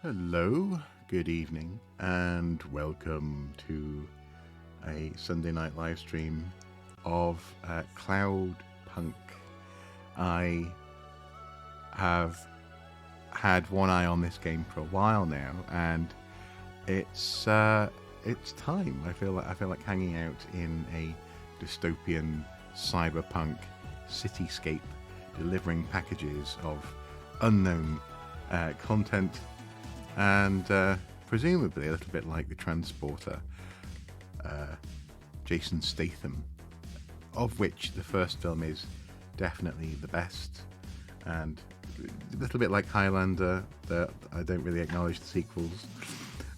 Hello, good evening, and welcome to a Sunday night live stream of Cloudpunk. I have had one eye on this game for a while now, and it's time. I feel like hanging out in a dystopian cyberpunk cityscape, delivering packages of unknown content. And presumably a little bit like the transporter, Jason Statham, of which the first film is definitely the best, and a little bit like Highlander, that I don't really acknowledge the sequels.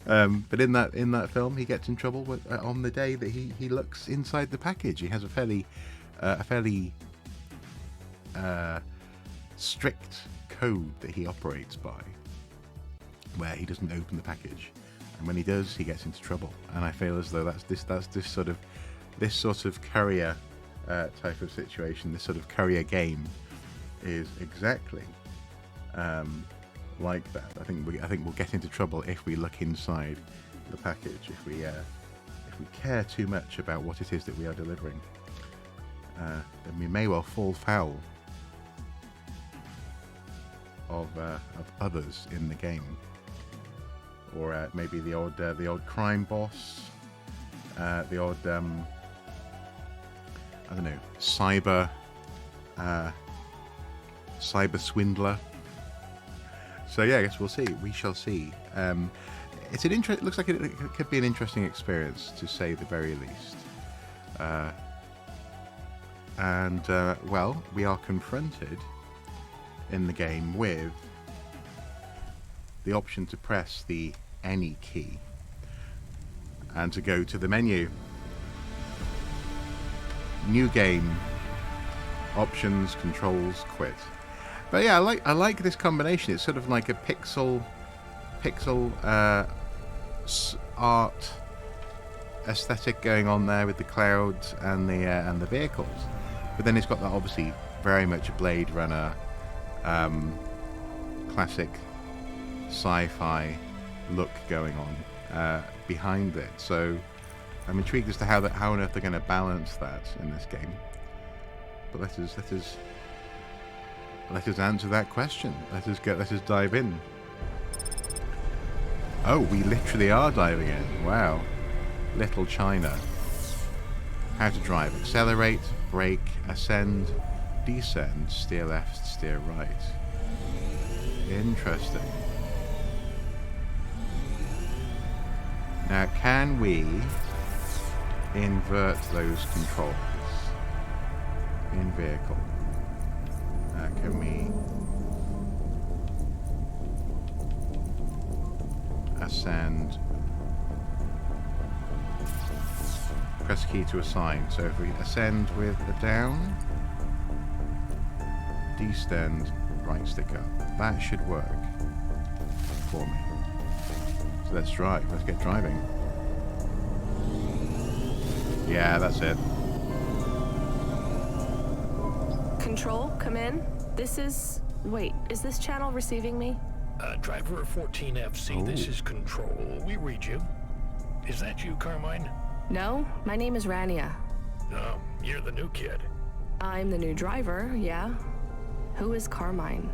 But in that film, he gets in trouble on the day that he looks inside the package. He has a fairly strict code that he operates by, where he doesn't open the package, and when he does, he gets into trouble. And I feel as though that's this sort of courier type of situation. This sort of courier game is exactly like that. I think we'll get into trouble if we look inside the package. If we care too much about what it is that we are delivering, then we may well fall foul of others in the game. Or maybe the odd crime boss, the odd I don't know, cyber swindler. So yeah, I guess we'll see. We shall see. It's an It looks like it could be an interesting experience, to say the very least. Well, we are confronted in the game with the option to press the any key and to go to the menu. New game, options, controls, quit. But yeah, I like this combination. It's sort of like a pixel art aesthetic going on there with the clouds and the vehicles. But then it's got that obviously very much Blade Runner classic sci-fi look going on behind it. So I'm intrigued as to how on earth they're going to balance that in this game. But let us answer that question. Let us dive in. Oh, we literally are diving in. Wow. Little China. How to drive: accelerate, brake, ascend, descend, steer left, steer right. Interesting. Now, can we invert those controls in vehicle? Can we ascend? Press key to assign. So if we ascend with the down, descend, right stick up. That should work for me. So let's drive. Let's get driving. Yeah, that's it. Control, come in. Wait, is this channel receiving me? Driver 14FC, This is Control. We read you. Is that you, Carmine? No, my name is Rania. Oh, you're the new kid. I'm the new driver, yeah. Who is Carmine?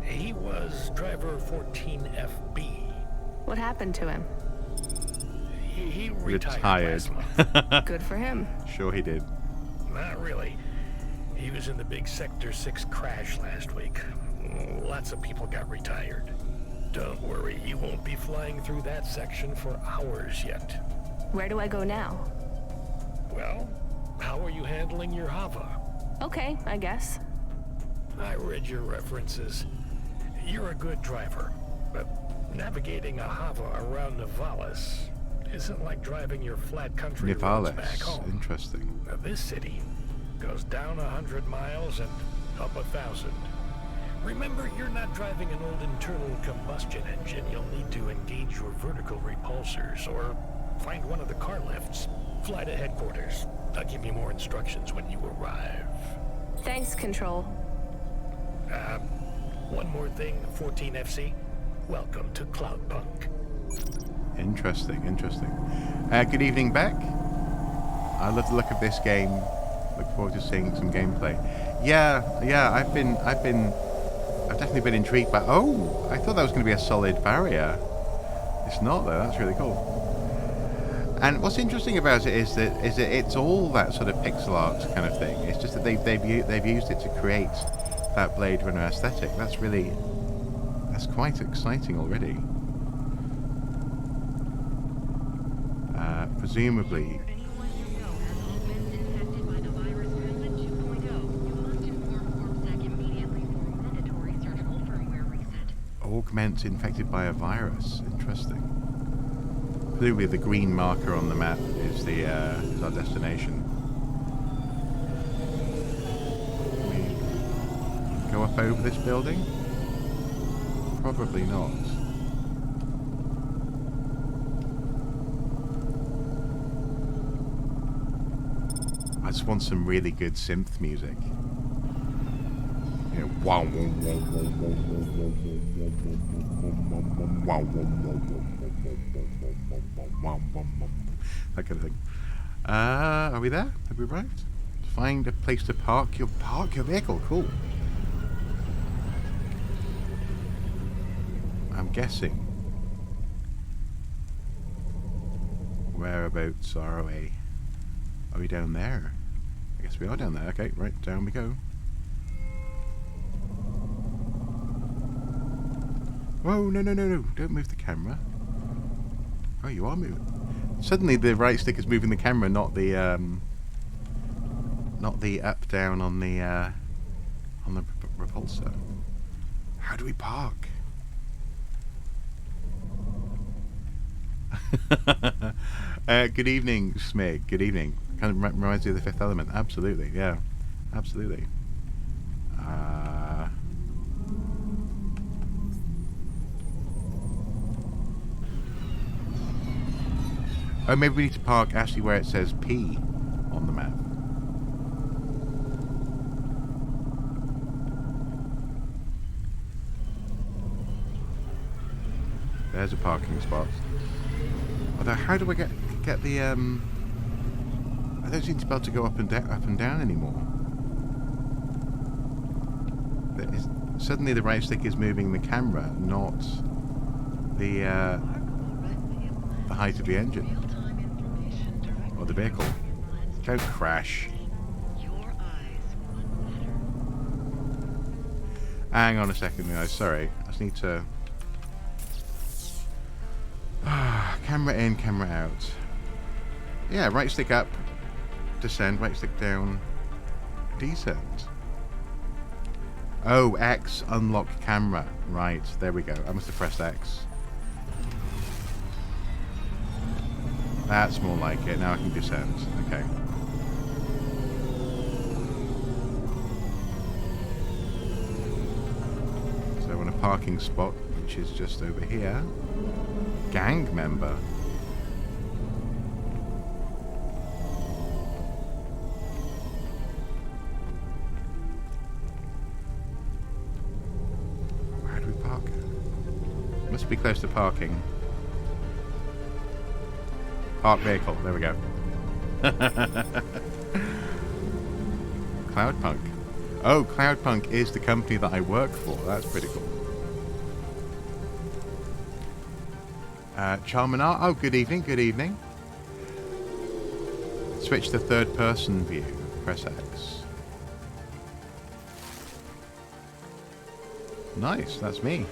He was driver 14FB. What happened to him? He retired last month. Good for him. Sure he did. Not really. He was in the big Sector 6 crash last week. Lots of people got retired. Don't worry, you won't be flying through that section for hours yet. Where do I go now? Well, how are you handling your Hava? Okay, I guess. I read your references. You're a good driver, but navigating a Hava around Nivalis isn't like driving your flat country roads back home. Interesting. Now, this city goes down 100 miles and up 1,000. Remember, you're not driving an old internal combustion engine. You'll need to engage your vertical repulsors or find one of the car lifts. Fly to headquarters. I'll give you more instructions when you arrive. Thanks, Control. One more thing, 14FC. Welcome to Cloudpunk. Interesting, interesting. Good evening, Beck. I love the look of this game. Look forward to seeing some gameplay. Yeah, I've definitely been intrigued by. Oh, I thought that was going to be a solid barrier. It's not though. That's really cool. And what's interesting about it is that it's all that sort of pixel art kind of thing. It's just that they've used it to create that Blade Runner aesthetic. That's quite exciting already. Presumably. Augment infected by a virus. Interesting. Presumably the green marker on the map is our destination. Can we go up over this building? Probably not. I just want some really good synth music. You know, wow, that kind of thing. Are we there? Have we arrived? Find a place to park your vehicle. Cool. I'm guessing. Whereabouts are we? Are we down there? I guess we are down there. Okay, right, down we go. Whoa, no. Don't move the camera. Oh, you are moving. Suddenly the right stick is moving the camera, not the up down on the repulsor. How do we park? Good evening, Smig. Good evening. Kind of reminds me of The Fifth Element. Absolutely, yeah. Absolutely. Oh, maybe we need to park actually where it says P on the map. There's a parking spot. Although, how do I get the I don't seem to be able to go up and down anymore. Suddenly the right stick is moving the camera, not the height of the engine or the vehicle. Don't crash. Hang on a second, guys. Sorry, I just need to. Camera in, camera out. Yeah, right stick up, descend, right stick down, descend. Oh, X, unlock camera. Right, there we go. I must have pressed X. That's more like it. Now I can descend. Okay. So I'm in a parking spot, which is just over here. Gang member. Where do we park? Must be close to parking. Park vehicle. There we go. Cloudpunk. Oh, Cloudpunk is the company that I work for. That's pretty cool. Charminar. Oh, good evening. Good evening. Switch to third person view. Press X. Nice. That's me.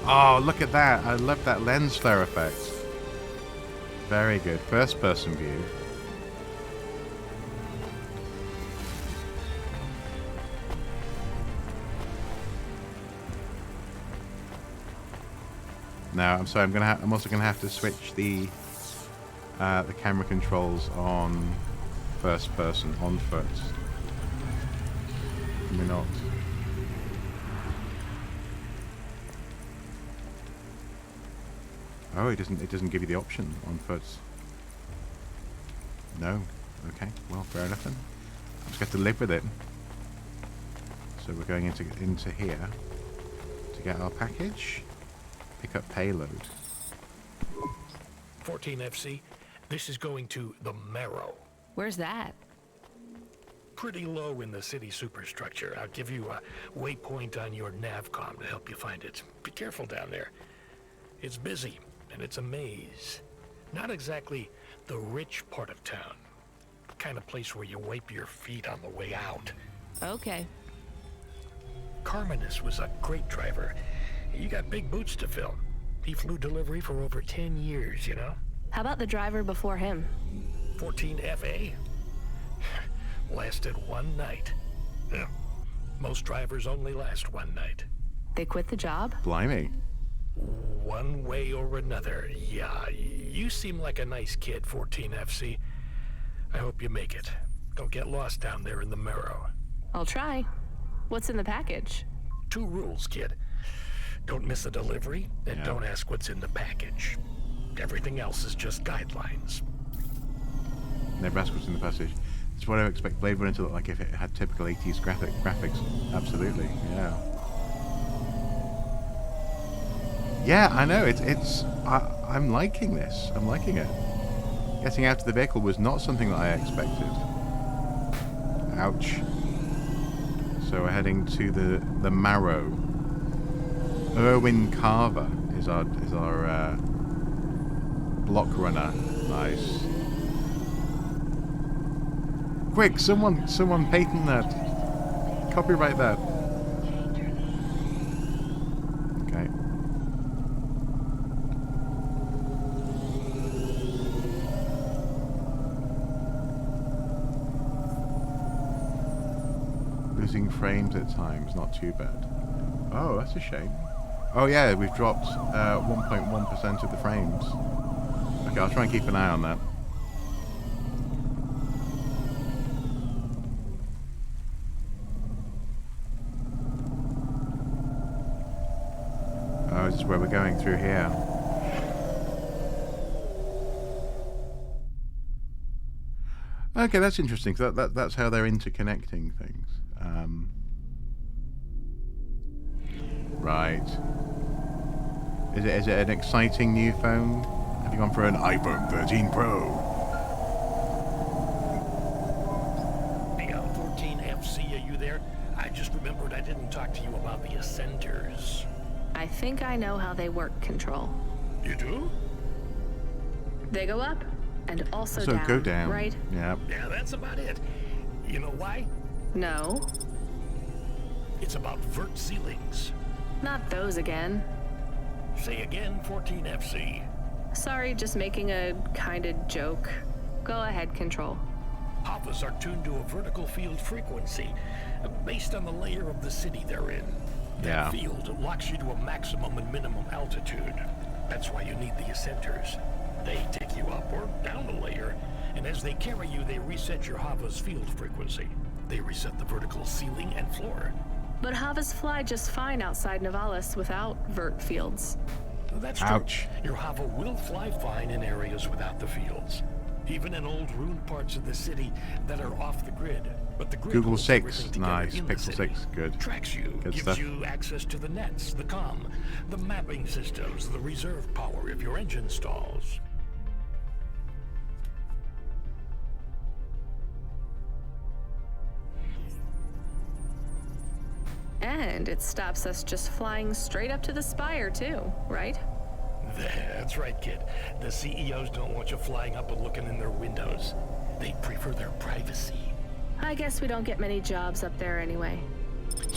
Oh, look at that. I love that lens flare effect. Very good. First person view. Now, I'm sorry. I'm also gonna have to switch the camera controls on first person on foot. Can we not? Oh, it doesn't give you the option on foot. No. Okay. Well, fair enough then. I'm just going to live with it. So we're going into here. to get our package. Pick up payload. 14 FC, this is going to the Marrow. Where's that? Pretty low in the city superstructure. I'll give you a waypoint on your navcom to help you find it. Be careful down there. It's busy, and it's a maze. Not exactly the rich part of town. Kind of place where you wipe your feet on the way out. Okay. Carmenus was a great driver. You got big boots to fill. He flew delivery for over 10 years, you know? How about the driver before him? 14 FA? Lasted one night. Yeah. Most drivers only last one night. They quit the job? Blimey. One way or another, yeah. You seem like a nice kid, 14 FC. I hope you make it. Don't get lost down there in the Marrow. I'll try. What's in the package? 2 rules, kid. Don't miss a delivery, and don't ask what's in the package. Everything else is just guidelines. Never ask what's in the passage. That's what I would expect Blade Runner to look like if it had typical 80s graphics. Absolutely, yeah. Yeah, I know. I'm liking this. I'm liking it. Getting out of the vehicle was not something that I expected. Ouch. So we're heading to the Marrow. Erwin Carver is our block runner. Nice. Quick, someone patent that. Copyright that. Okay. Losing frames at times, not too bad. Oh, that's a shame. Oh yeah, we've dropped 1.1% of the frames. Okay, I'll try and keep an eye on that. Oh, this is where we're going through here. Okay, that's interesting. So that's how they're interconnecting things. Right. Is it an exciting new phone? Have you gone for an iPhone 13 Pro? Hey, 14 FC, are you there? I just remembered I didn't talk to you about the Ascenders. I think I know how they work, Control. You do? They go up and also So down, go down. right? Yeah. Yeah, that's about it. You know why? No. It's about vert ceilings. Not those again. Say again, 14 FC. Sorry, just making a kind of joke. Go ahead, Control. Havas are tuned to a vertical field frequency based on the layer of the city they're in. Yeah. That field locks you to a maximum and minimum altitude. That's why you need the ascenters. They take you up or down a layer, and as they carry you, they reset your Havas field frequency. They reset the vertical ceiling and floor. But Havas fly just fine outside Novalis without vert fields. That's true. Ouch. Your Hava will fly fine in areas without the fields. Even in old ruined parts of the city that are off the grid. But the grid Google holds 6, everything together nice. in the Pixel city. 6, good. Tracks you, Good gives stuff. you access to the nets, the comm, the mapping systems, the reserve power if your engine stalls. And it stops us just flying straight up to the spire, too, right? That's right, kid. The CEOs don't want you flying up and looking in their windows. They prefer their privacy. I guess we don't get many jobs up there anyway.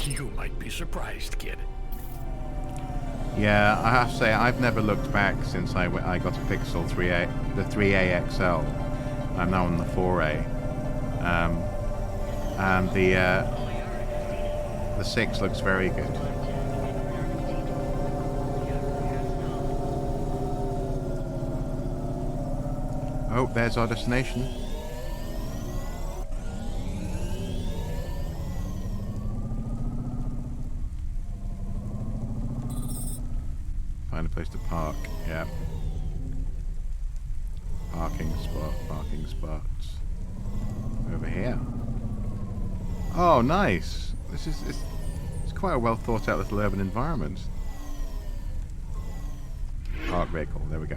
You might be surprised, kid. Yeah, I have to say, I've never looked back since I got a Pixel 3A, the 3A XL. I'm now on the 4A. And the 6 looks very good. Oh, there's our destination. Find a place to park. Yeah. Parking spots. Over here. Oh, nice. It's quite a well thought out little urban environment. Park vehicle, there we go.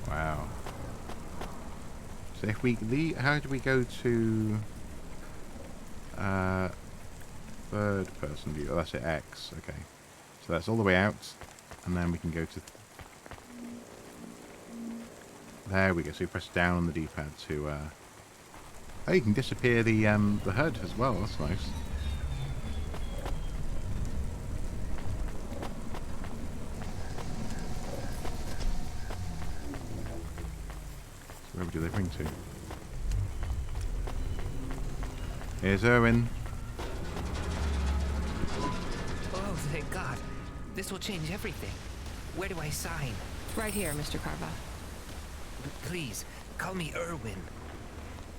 Wow. So if we leave, how do we go to third person view? Oh, that's it, X. Okay. So that's all the way out, and then we can go to. There we go. So we press down on the D-pad to. Oh, you can disappear the HUD as well. That's nice. So where are we delivering to? Here's Erwin. Oh, thank God. This will change everything. Where do I sign? Right here, Mr. Carva. Please, call me Erwin.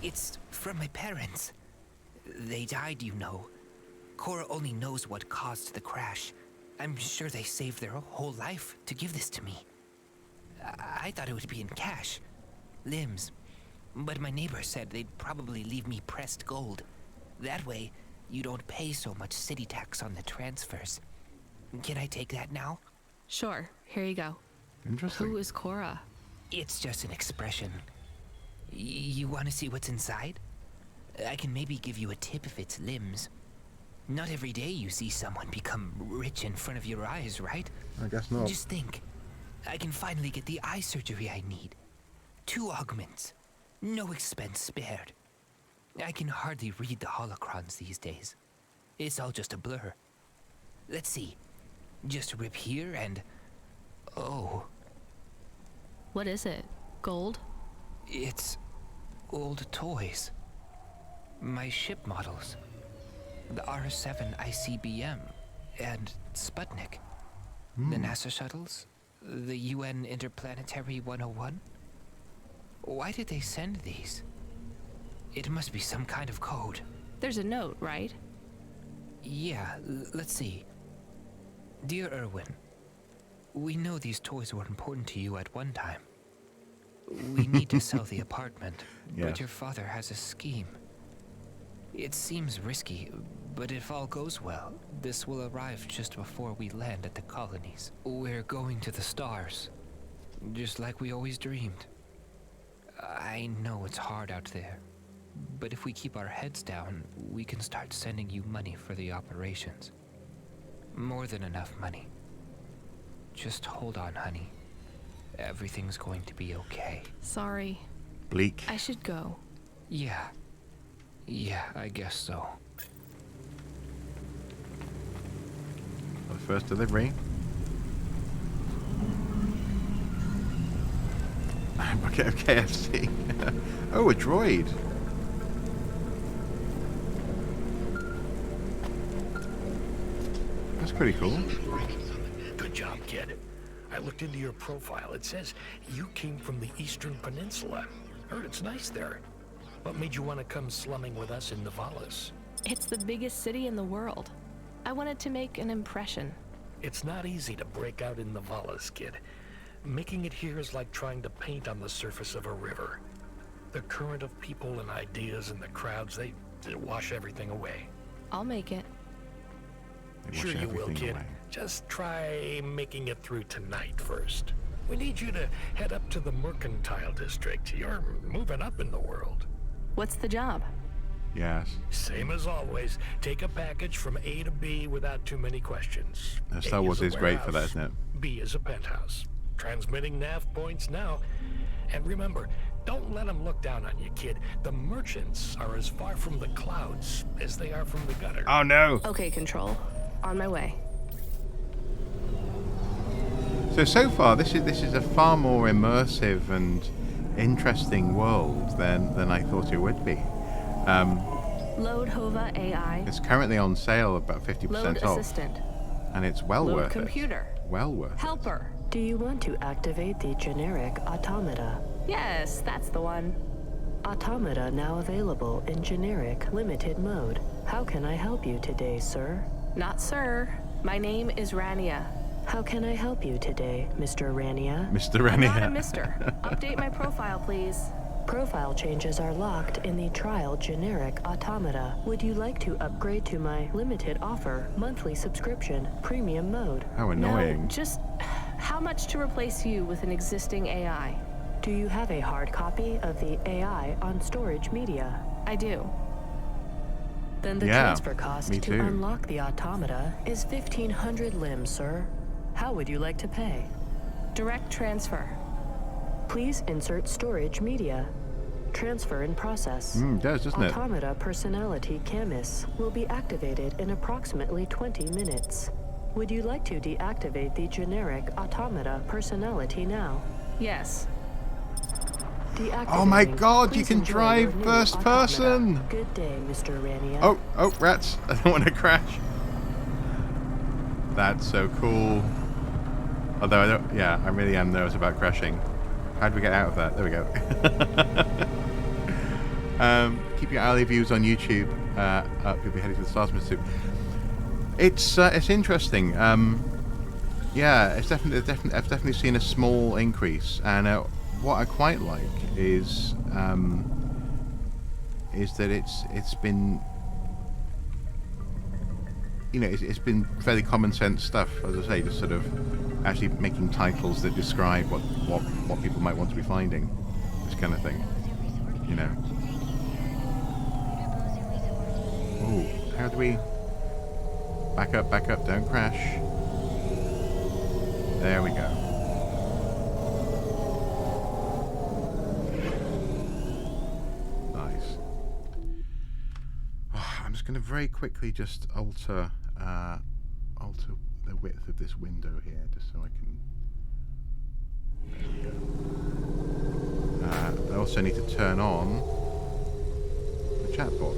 It's from my parents. They died, you know. Cora only knows what caused the crash. I'm sure they saved their whole life to give this to me. I thought it would be in cash. Limbs. But my neighbor said they'd probably leave me pressed gold. That way, you don't pay so much city tax on the transfers. Can I take that now? Sure, here you go. Interesting. Who is Cora? It's just an expression. You want to see what's inside? I can maybe give you a tip if it's limbs. Not every day you see someone become rich in front of your eyes, right? I guess not. Just think. I can finally get the eye surgery I need. 2 augments. No expense spared. I can hardly read the holocrons these days. It's all just a blur. Let's see. Just rip here and... Oh. What is it? Gold? It's old toys. My ship models. The R7 ICBM and Sputnik. The NASA shuttles. The UN Interplanetary 101. Why did they send these? It must be some kind of code. There's a note, right? Yeah, let's see. Dear Erwin, we know these toys were important to you at one time. We need to sell the apartment, Yes. but your father has a scheme. It seems risky, but if all goes well, this will arrive just before we land at the colonies. We're going to the stars, just like we always dreamed. I know it's hard out there, but if we keep our heads down, we can start sending you money for the operations. More than enough money. Just hold on, honey. Everything's going to be okay. Sorry. Bleak. I should go. Yeah, I guess so. The first delivery. Bucket of KFC. Oh, a droid. That's pretty cool. Good job, kid. I looked into your profile. It says you came from the Eastern Peninsula. Heard it's nice there. What made you want to come slumming with us in Nivalis? It's the biggest city in the world. I wanted to make an impression. It's not easy to break out in Nivalis, kid. Making it here is like trying to paint on the surface of a river. The current of people and ideas and the crowds, they wash everything away. I'll make it. They wash Sure you will, everything kid. away. Just try making it through tonight first. We need you to head up to the Mercantile District. You're moving up in the world. What's the job? Yes. Same as always. Take a package from A to B without too many questions. Star A Wars a is great for that, warehouse, isn't it? B is a penthouse. Transmitting nav points now. And remember, don't let them look down on you, kid. The merchants are as far from the clouds as they are from the gutter. Oh no! Okay, Control. On my way. So far, this is a far more immersive and interesting world than I thought it would be. Load Hova AI. It's currently on sale, about Load 50% off, assistant. and it's well Load worth computer. it. Well worth it. Helper. Do you want to activate the generic automata? Yes, that's the one. Automata now available in generic limited mode. How can I help you today, sir? Not sir. My name is Rania. How can I help you today, Mr. Rania? Mr. I'm not a Rania. mister. Update my profile, please. Profile changes are locked in the trial generic automata. Would you like to upgrade to my limited offer monthly subscription premium mode? How annoying. No, just how much to replace you with an existing AI? Do you have a hard copy of the AI on storage media? I do. Then the Yeah, transfer cost me to too. unlock the automata is 1,500 limbs, sir. How would you like to pay? Direct transfer. Please insert storage media. Transfer in process. It does, doesn't it? Automata personality Camus will be activated in approximately 20 minutes. Would you like to deactivate the generic automata personality now? Yes. Oh my Deactivating. God, you Please can enjoy drive your new first automata. person. Good day, Mr. Rania. Oh, rats. I don't want to crash. That's so cool. Although I really am nervous about crashing. How do we get out of that? There we go. Keep your early views on YouTube. You'll be heading to the Stars Institute. It's interesting. Yeah, I've definitely seen a small increase, and what I quite like is that it's been, you know, it's been fairly common sense stuff, as I say, just sort of actually making titles that describe what people might want to be finding, this kind of thing, you know. Oh, how do we back up, don't crash. There we go. Nice. Oh, I'm just going to very quickly just alter the width of this window here, just so I can. There we go. I also need to turn on the chatbot.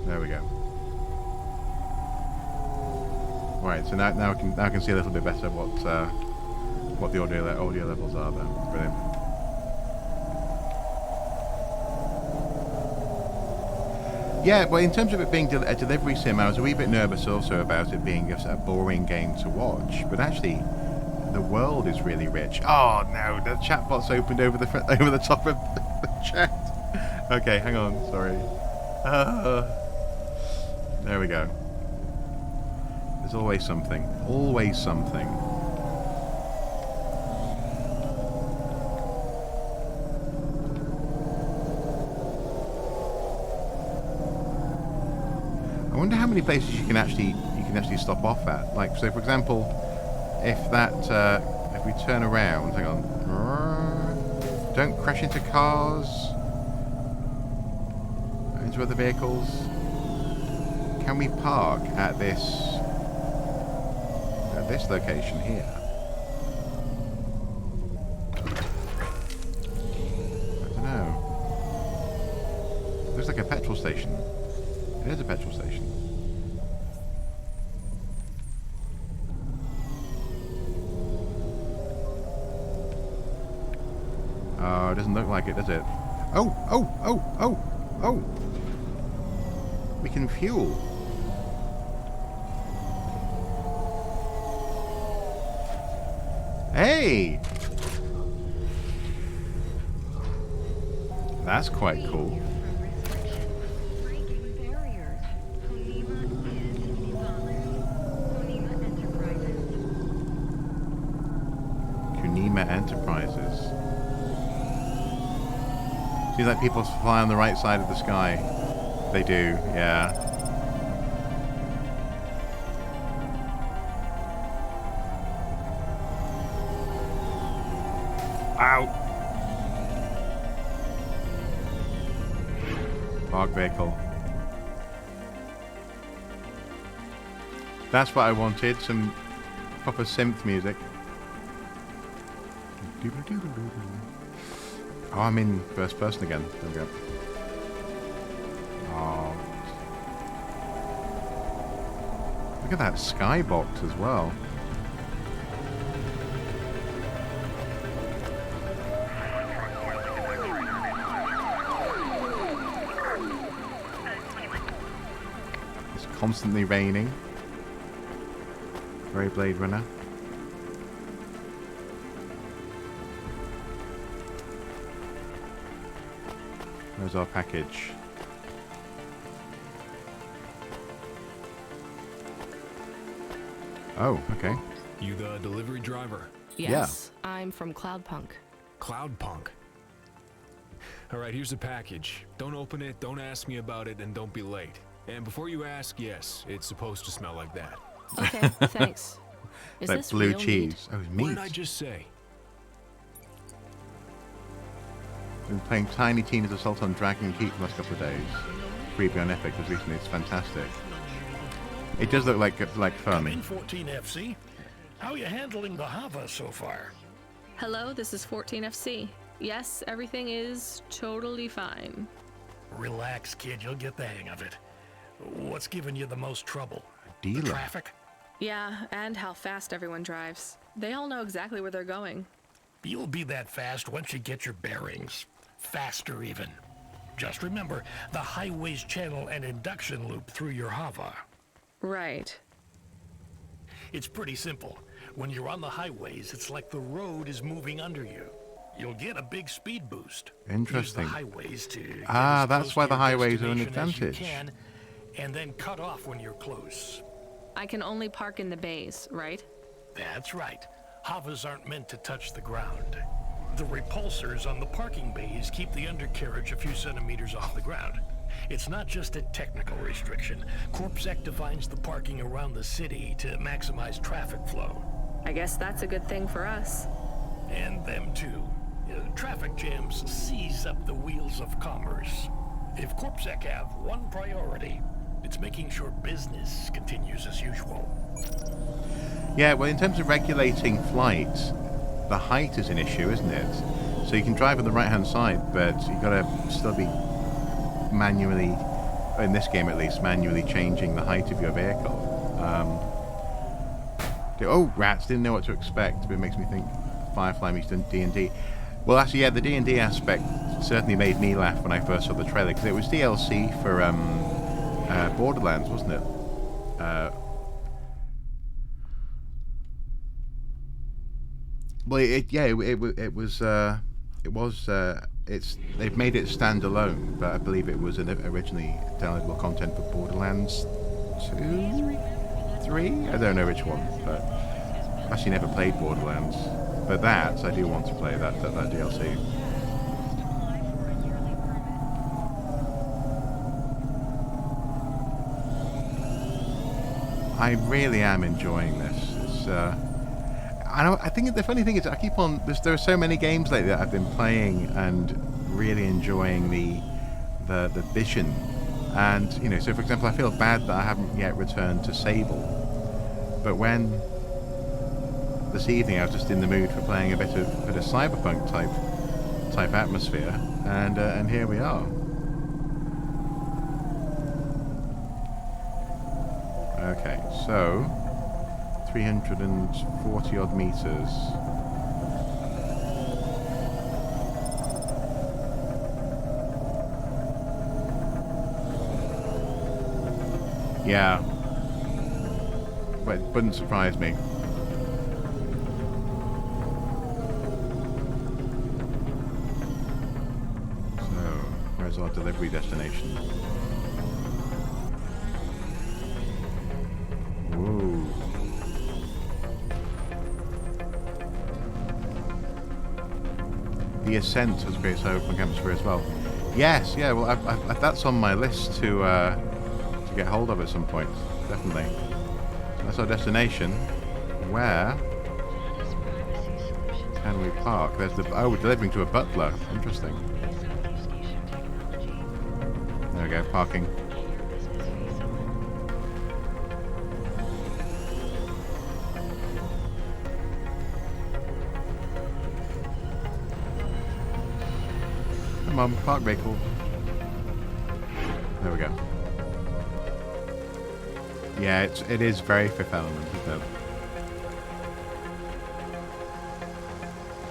There we go. Right, so now I can see a little bit better what the audio levels are there. Brilliant. Yeah, well, in terms of it being a delivery sim, I was a wee bit nervous also about it being a boring game to watch. But actually, the world is really rich. Oh no, the chatbot's opened over the top of the chat. Okay, hang on. Sorry. There we go. There's always something. Always something. I wonder how many places you can actually stop off at. Like, so for example, if we turn around, hang on. Don't crash into cars. Into other vehicles. Can we park at this location here? I don't know. Looks like a petrol station. It is a petrol station. Oh, it doesn't look like it, does it? Oh! We can fuel. Hey! That's quite cool. Kunima Enterprises. Seems like people fly on the right side of the sky. They do, yeah. Ow! Park vehicle. That's what I wanted, some proper synth music. Oh, I'm in first person again. There we go. Oh. Look at that skybox as well. It's constantly raining. Very Blade Runner. There's our package. Oh, okay. You the delivery driver? Yes, I'm from Cloudpunk. Cloudpunk. Alright, here's the package. Don't open it, don't ask me about it, and don't be late. And before you ask, yes, it's supposed to smell like that. Okay, thanks. Is Like this blue real cheese. Oh, it's What meat. did I just say? Been playing Tiny Tina's Assault on Dragon Keep the last couple of days. Freebie on Epic was recently. It's fantastic. It does look like Come in, fun. 14FC. How are you handling the Hava so far? Hello, this is 14FC. Yes, everything is totally fine. Relax, kid. You'll get the hang of it. What's giving you the most trouble? The Dealer. traffic? Yeah, and how fast everyone drives. They all know exactly where they're going. You'll be that fast once you get your bearings. Faster even. Just remember the highways channel and induction loop through your Hava. Right. It's pretty simple. When you're on the highways, it's like the road is moving under you. You'll get a big speed boost. Interesting. Use the highways to get Ah, as that's close why to the your highways are an destination as you advantage. can, and then cut off when you're close. I can only park in the bays, right? That's right. Havas aren't meant to touch the ground. The repulsors on the parking bays keep the undercarriage a few centimeters off the ground. It's not just a technical restriction. CorpSec defines the parking around the city to maximize traffic flow. I guess that's a good thing for us. And them too. Traffic jams seize up the wheels of commerce. If CorpSec have one priority, it's making sure business continues as usual. Yeah, well, in terms of regulating flight, the height is an issue, isn't it? So you can drive on the right-hand side, but you've got to still be manually, in this game at least, manually changing the height of your vehicle. Oh, rats! Didn't know what to expect, but it makes me think Firefly meets D&D. Well, actually, yeah, the D&D aspect certainly made me laugh when I first saw the trailer, because it was DLC for Borderlands, wasn't it? Well, they've made it standalone, but I believe it was originally downloadable content for Borderlands 2, 3. I don't know which one, but I've actually never played Borderlands. But that I do want to play that DLC. I really am enjoying this. It's, I think the funny thing is I keep on. There are so many games lately that I've been playing and really enjoying the vision, and So, for example, I feel bad that I haven't yet returned to Sable, but when this evening I was just in the mood for playing a bit of cyberpunk type atmosphere, and here we are. Okay, so 340 odd meters. Yeah, but it wouldn't surprise me. So, where's our delivery destination? Whoa. The Ascent has a great cyberpunk atmosphere as well. Yes, yeah. Well, that's on my list to get hold of at some point. Definitely. So that's our destination. Where can we park? There's we're delivering to a butler. Interesting. There we go. Parking. Come on, park vehicle. There we go. Yeah, it is very Fifth Element, isn't it?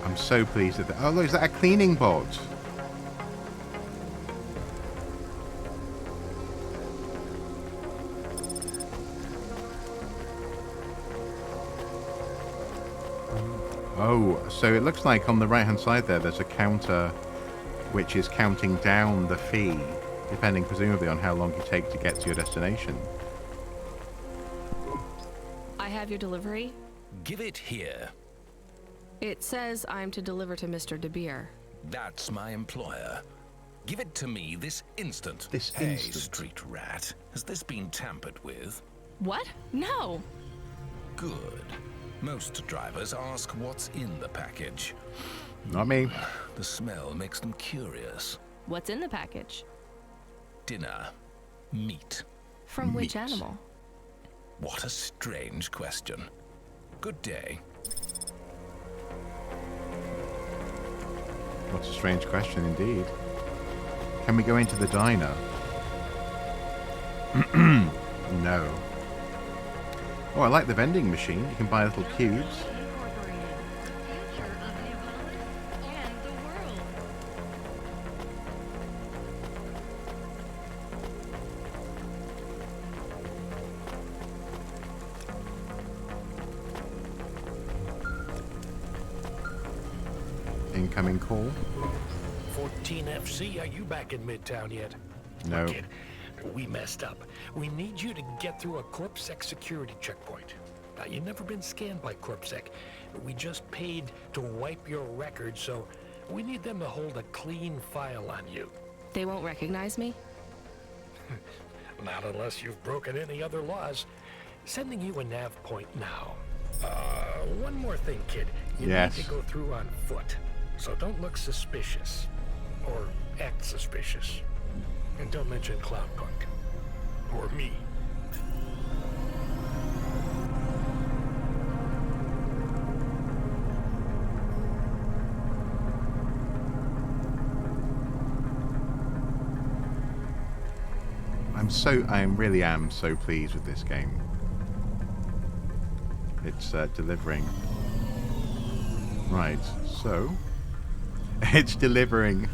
I'm so pleased at that. Oh, look, is that a cleaning bot? Oh, so it looks like on the right-hand side there's a counter which is counting down the fee, depending presumably on how long you take to get to your destination. I have your delivery. Give it here. It says I'm to deliver to Mr. De Beer. That's my employer. Give it to me this instant. Hey, street rat. Has this been tampered with? What? No. Good. Most drivers ask what's in the package. Not me. The smell makes them curious. What's in the package? Dinner. Meat. From which Meat. animal? What a strange question. Good day. What's a strange question indeed. Can we go into the diner? No. Oh, I like the vending machine. You can buy little cubes. Incoming call. 14FC, are you back in Midtown yet? No. Kid, we messed up. We need you to get through a CorpSec security checkpoint. Now, you've never been scanned by CorpSec. We just paid to wipe your record, so we need them to hold a clean file on you. They won't recognize me? Not unless you've broken any other laws. Sending you a nav point now. One more thing, kid. You Yes. need to go through on foot. So don't look suspicious. Or act suspicious. And don't mention Cloudpunk. Or me. I really am so pleased with this game. It's delivering. Right, so it's delivering.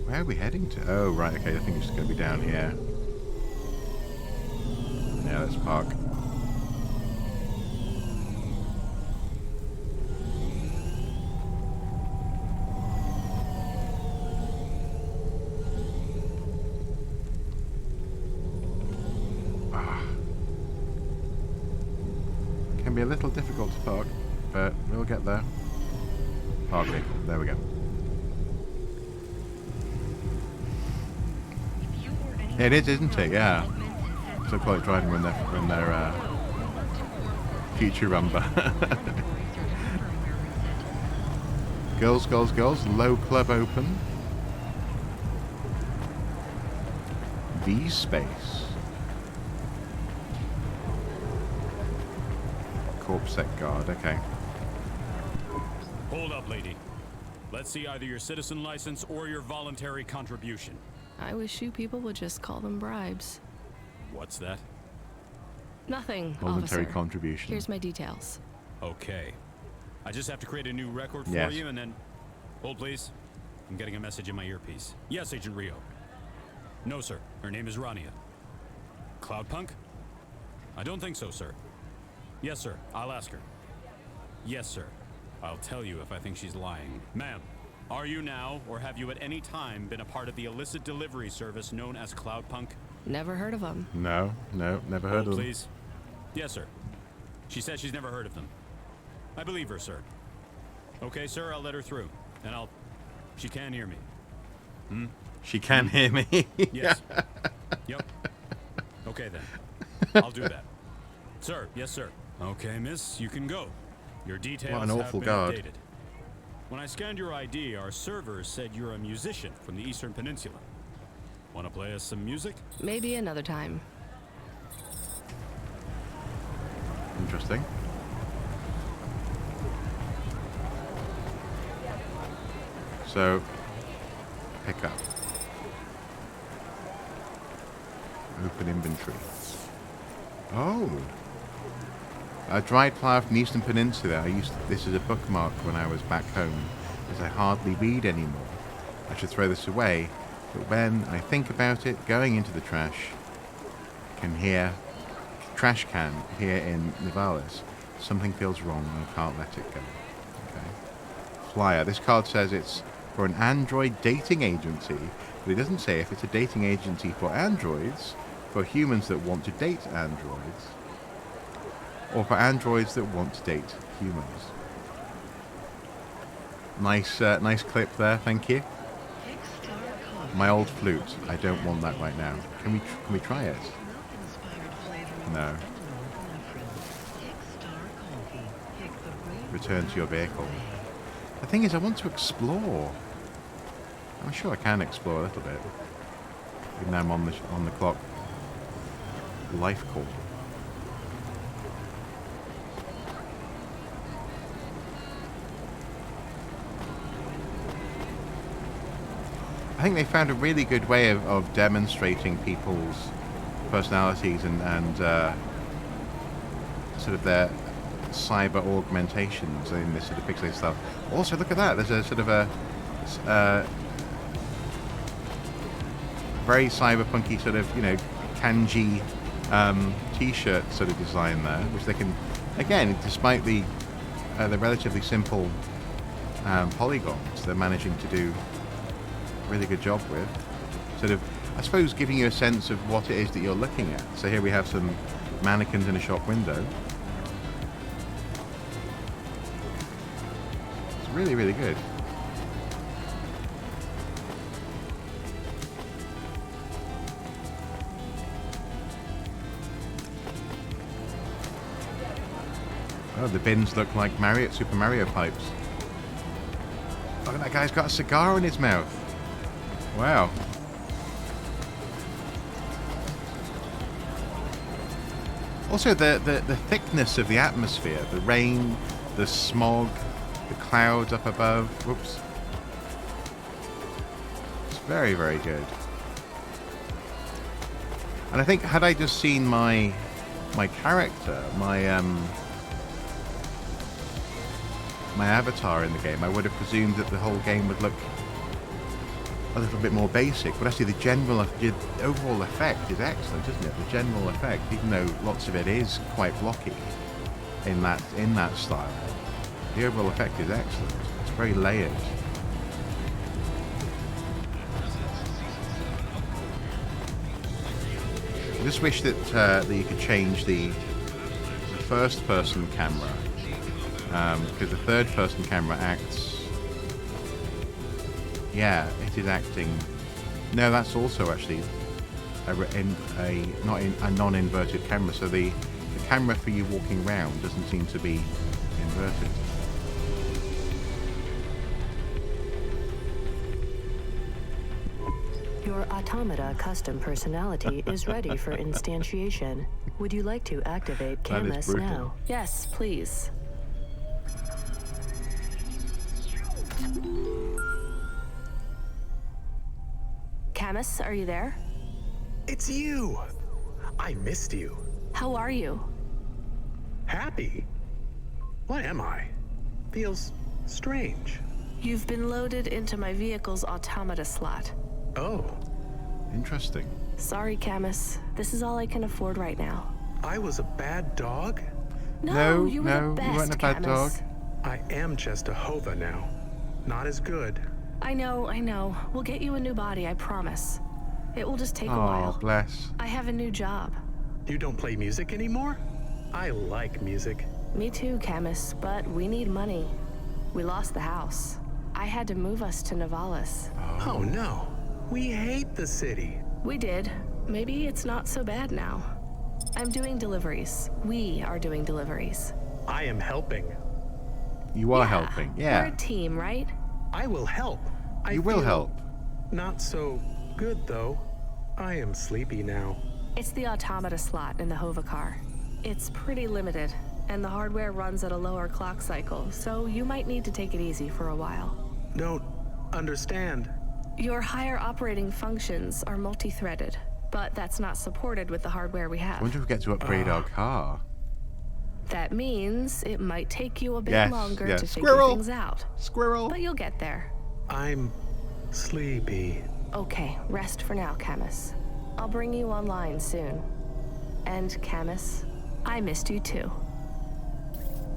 Where are we heading to? Oh, right, okay, I think it's going to be down here. Yeah, let's park. Can be a little difficult to park, but we'll get there. Park vehicle, there we go. It is, isn't it? Yeah. So call it driving when they're Futurumba. Girls, girls, girls. Low club open. V space. CorpSec guard. Okay. Hold up, lady. Let's see either your citizen license or your voluntary contribution. I wish you people would just call them bribes. What's that? Nothing, Voluntary officer. contribution. Here's my details. Okay. I just have to create a new record for Yes. you and then... Hold, please. I'm getting a message in my earpiece. Yes, Agent Rio. No, sir. Her name is Rania. Cloudpunk? I don't think so, sir. Yes, sir. I'll ask her. Yes, sir. I'll tell you if I think she's lying. Ma'am, are you now, or have you at any time been a part of the illicit delivery service known as Cloudpunk? Never heard of them. No, never heard Hold, of them. please. Yes, sir. She said she's never heard of them. I believe her, sir. Okay, sir, I'll let her through. And she can hear me. She can hear me. Yes. Yep. Okay, then. I'll do that. Sir, yes, sir. Okay, miss, you can go. Your details What an have awful been guard. updated. When I scanned your ID, our servers said you're a musician from the Eastern Peninsula. Want to play us some music? Maybe another time. Interesting. So, pick up. Open inventory. Oh! A dried flower from the Eastern Peninsula. This as a bookmark when I was back home, as I hardly read anymore. I should throw this away. But when I think about it, going into the trash trash can here in Nivalis, something feels wrong and I can't let it go. Okay. Flyer. This card says it's for an android dating agency, but it doesn't say if it's a dating agency for androids, for humans that want to date androids, or for androids that want to date humans. Nice clip there, thank you. My old flute. I don't want that right now. Can we try it? No. Return to your vehicle. The thing is, I want to explore. I'm sure I can explore a little bit. Even though I'm on the clock. Life call. I think they found a really good way of demonstrating people's personalities and sort of their cyber augmentations in this sort of pixelated stuff. Also, look at that. There's a sort of a very cyberpunky sort of, kanji t-shirt sort of design there, which they can, again, despite the relatively simple polygons, they're managing to do a really good job with. Sort of, I suppose, giving you a sense of what it is that you're looking at. So here we have some mannequins in a shop window. It's really, really good. Oh, the bins look like Super Mario pipes. Look at that guy's got a cigar in his mouth. Wow. Also, the thickness of the atmosphere, the rain, the smog, the clouds up above. Whoops. It's very, very good. And I think, had I just seen my character, my avatar in the game, I would have presumed that the whole game would look a little bit more basic, but actually the overall effect is excellent, isn't it? The general effect, even though lots of it is quite blocky in that style, the overall effect is excellent. It's very layered. I just wish that you could change the first-person camera, because the third-person camera acts. Yeah, it is acting. No, that's also actually a non-inverted camera. So the camera for you walking around doesn't seem to be inverted. Your automata custom personality is ready for instantiation. Would you like to activate Camus now? Yes, please. Camus, are you there? It's you! I missed you. How are you? Happy? What am I? Feels strange. You've been loaded into my vehicle's automata slot. Oh. Interesting. Sorry, Camus. This is all I can afford right now. I was a bad dog? No, you were the best, you weren't a bad Camus. dog. I am just a Hova now. Not as good. I know. We'll get you a new body, I promise. It will just take a while. Oh, bless. I have a new job. You don't play music anymore? I like music. Me too, Camus, but we need money. We lost the house. I had to move us to Nivalis. Oh no. We hate the city. We did. Maybe it's not so bad now. I'm doing deliveries. We are doing deliveries. I am helping. You are helping, yeah. We're a team, right? I will help. You will help. Not so good, though. I am sleepy now. It's the automata slot in the Hova car. It's pretty limited, and the hardware runs at a lower clock cycle, so you might need to take it easy for a while. Don't understand. Your higher operating functions are multi-threaded, but that's not supported with the hardware we have. I wonder if we get to upgrade our car. That means it might take you a bit longer to figure Squirrel! things out. Squirrel! But you'll get there. I'm sleepy. Okay, rest for now, Camus. I'll bring you online soon. And Camus, I missed you too.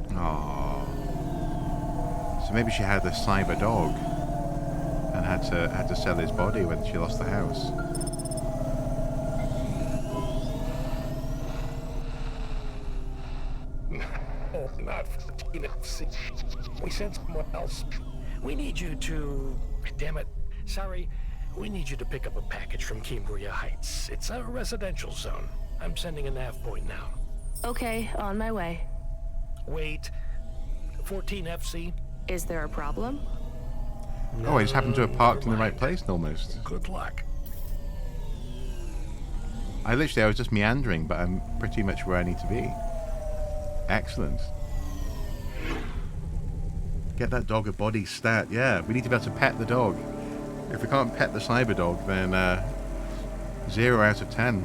Aww. So maybe she had a cyber dog and had to sell his body when she lost the house. Oh, not 14 FC. We sent someone else. We need you to... Damn it. Sorry. We need you to pick up a package from Cambria Heights. It's a residential zone. I'm sending a nav point now. Okay, on my way. Wait. 14 FC? Is there a problem? Oh, I just happened to have parked in the Never right mind. place almost. Good luck. I was just meandering, but I'm pretty much where I need to be. Excellent. Get that dog a body stat. Yeah, we need to be able to pet the dog. If we can't pet the cyber dog, then 0 out of 10.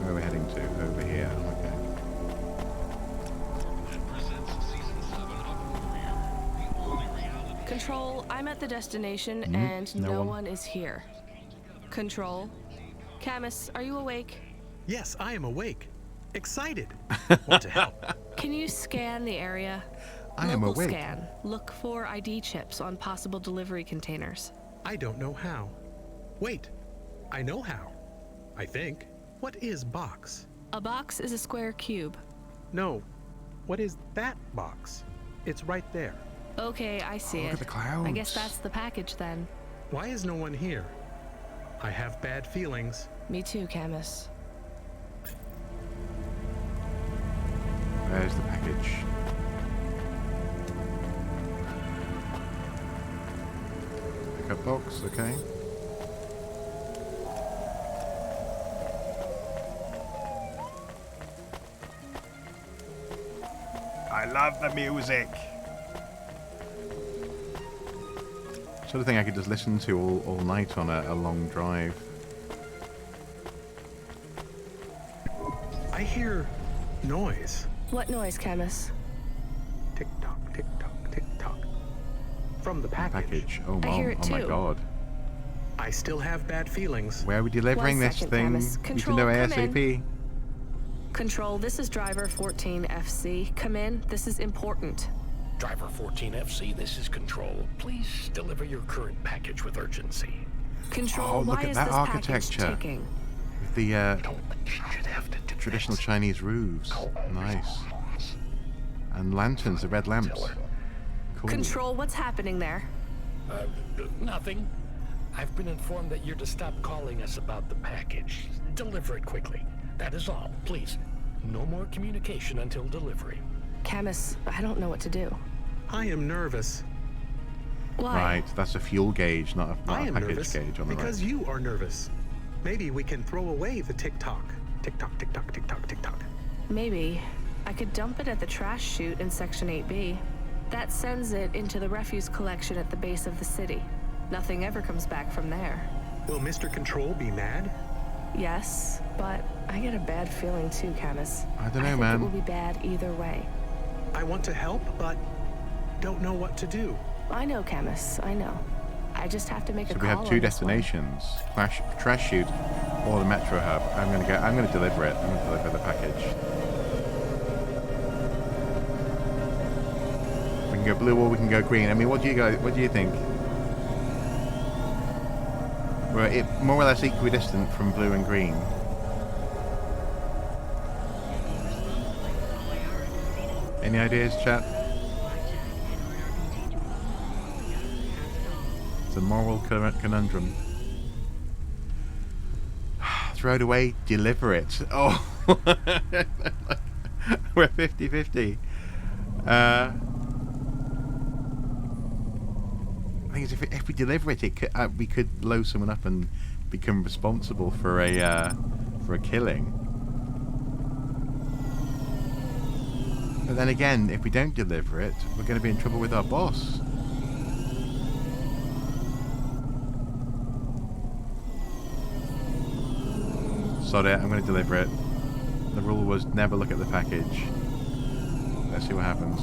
Where are we heading to? Over here. Okay. Control, I'm at the destination and no no one. one is here. Control. Camus, are you awake? Yes, I am awake. Excited. Want to help. Can you scan the area? I am Local awake. scan. Look for ID chips on possible delivery containers. I don't know how. Wait, I know how. I think. What is box? A box is a square cube. No, what is that box? It's right there. Okay, I see Look it. at the clouds. I guess that's the package then. Why is no one here? I have bad feelings. Me too, Camus. There's the package. Pickup box, okay. I love the music. Sort of thing I could just listen to all night on a long drive. I hear noise. What noise, Camus? Tick tock, tick tock, tick tock. From the package. Oh, I hear it oh my too. god. I still have bad feelings. Where are we delivering One this second, thing? Camus. We Control, should know come in. ASAP. Control, this is driver 14FC. Come in, this is important. Driver 14 FC, this is Control. Please deliver your current package with urgency. Control, Oh, look why at is that this architecture. package taking? With the Don't should have to do traditional this. Chinese roofs. Nice. And lanterns, the red lamps. Cool. Control, what's happening there? Nothing. I've been informed that you're to stop calling us about the package. Deliver it quickly. That is all. Please. No more communication until delivery. Camus, I don't know what to do. I am nervous. Why? Right, that's a fuel gauge, not a I am package nervous gauge on the because right. you are nervous. Maybe we can throw away the tick-tock. Tick-tock, tick-tock, tick-tock, tick-tock. Maybe. I could dump it at the trash chute in Section 8B. That sends it into the refuse collection at the base of the city. Nothing ever comes back from there. Will Mr. Control be mad? Yes, but I get a bad feeling too, Camus. I don't know, think man. it will be bad either way. I want to help, but don't know what to do. I know, Camus, I know. I just have to make a So call we have two on this one. destinations: trash chute or the metro hub. I'm gonna deliver it. I'm gonna deliver the package. We can go blue or we can go green. I mean, what do you think? We're more or less equidistant from blue and green. Any ideas, chat? It's a moral conundrum. Throw it away, deliver it. Oh, we're 50-50. I think if we deliver it, we could blow someone up and become responsible for a killing. But then again, if we don't deliver it, we're going to be in trouble with our boss. Sorry, I'm going to deliver it. The rule was never look at the package. Let's see what happens.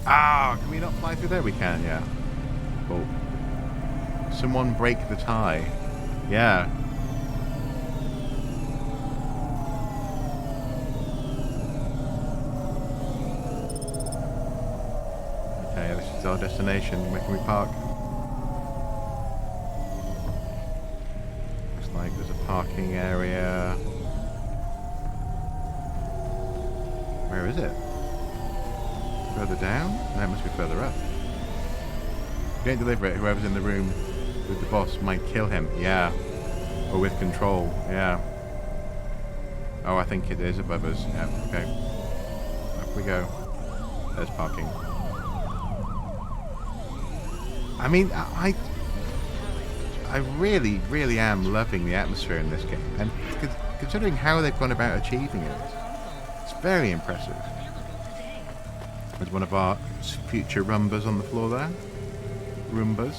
Ah, can we not fly through there? We can, yeah. Cool. Someone break the tie. Yeah. Okay, this is our destination. Where can we park? Looks like there's a parking area. Where is it? Further down? No, it must be further up. If you don't deliver it, whoever's in the room with the boss might kill him. Yeah. Or with control. Yeah. Oh, I think it is above us. Yeah, okay. Up we go. There's parking. I mean, I really, really am loving the atmosphere in this game. And considering how they've gone about achieving it, it's very impressive. There's one of our future Rumbas on the floor there. Roombas.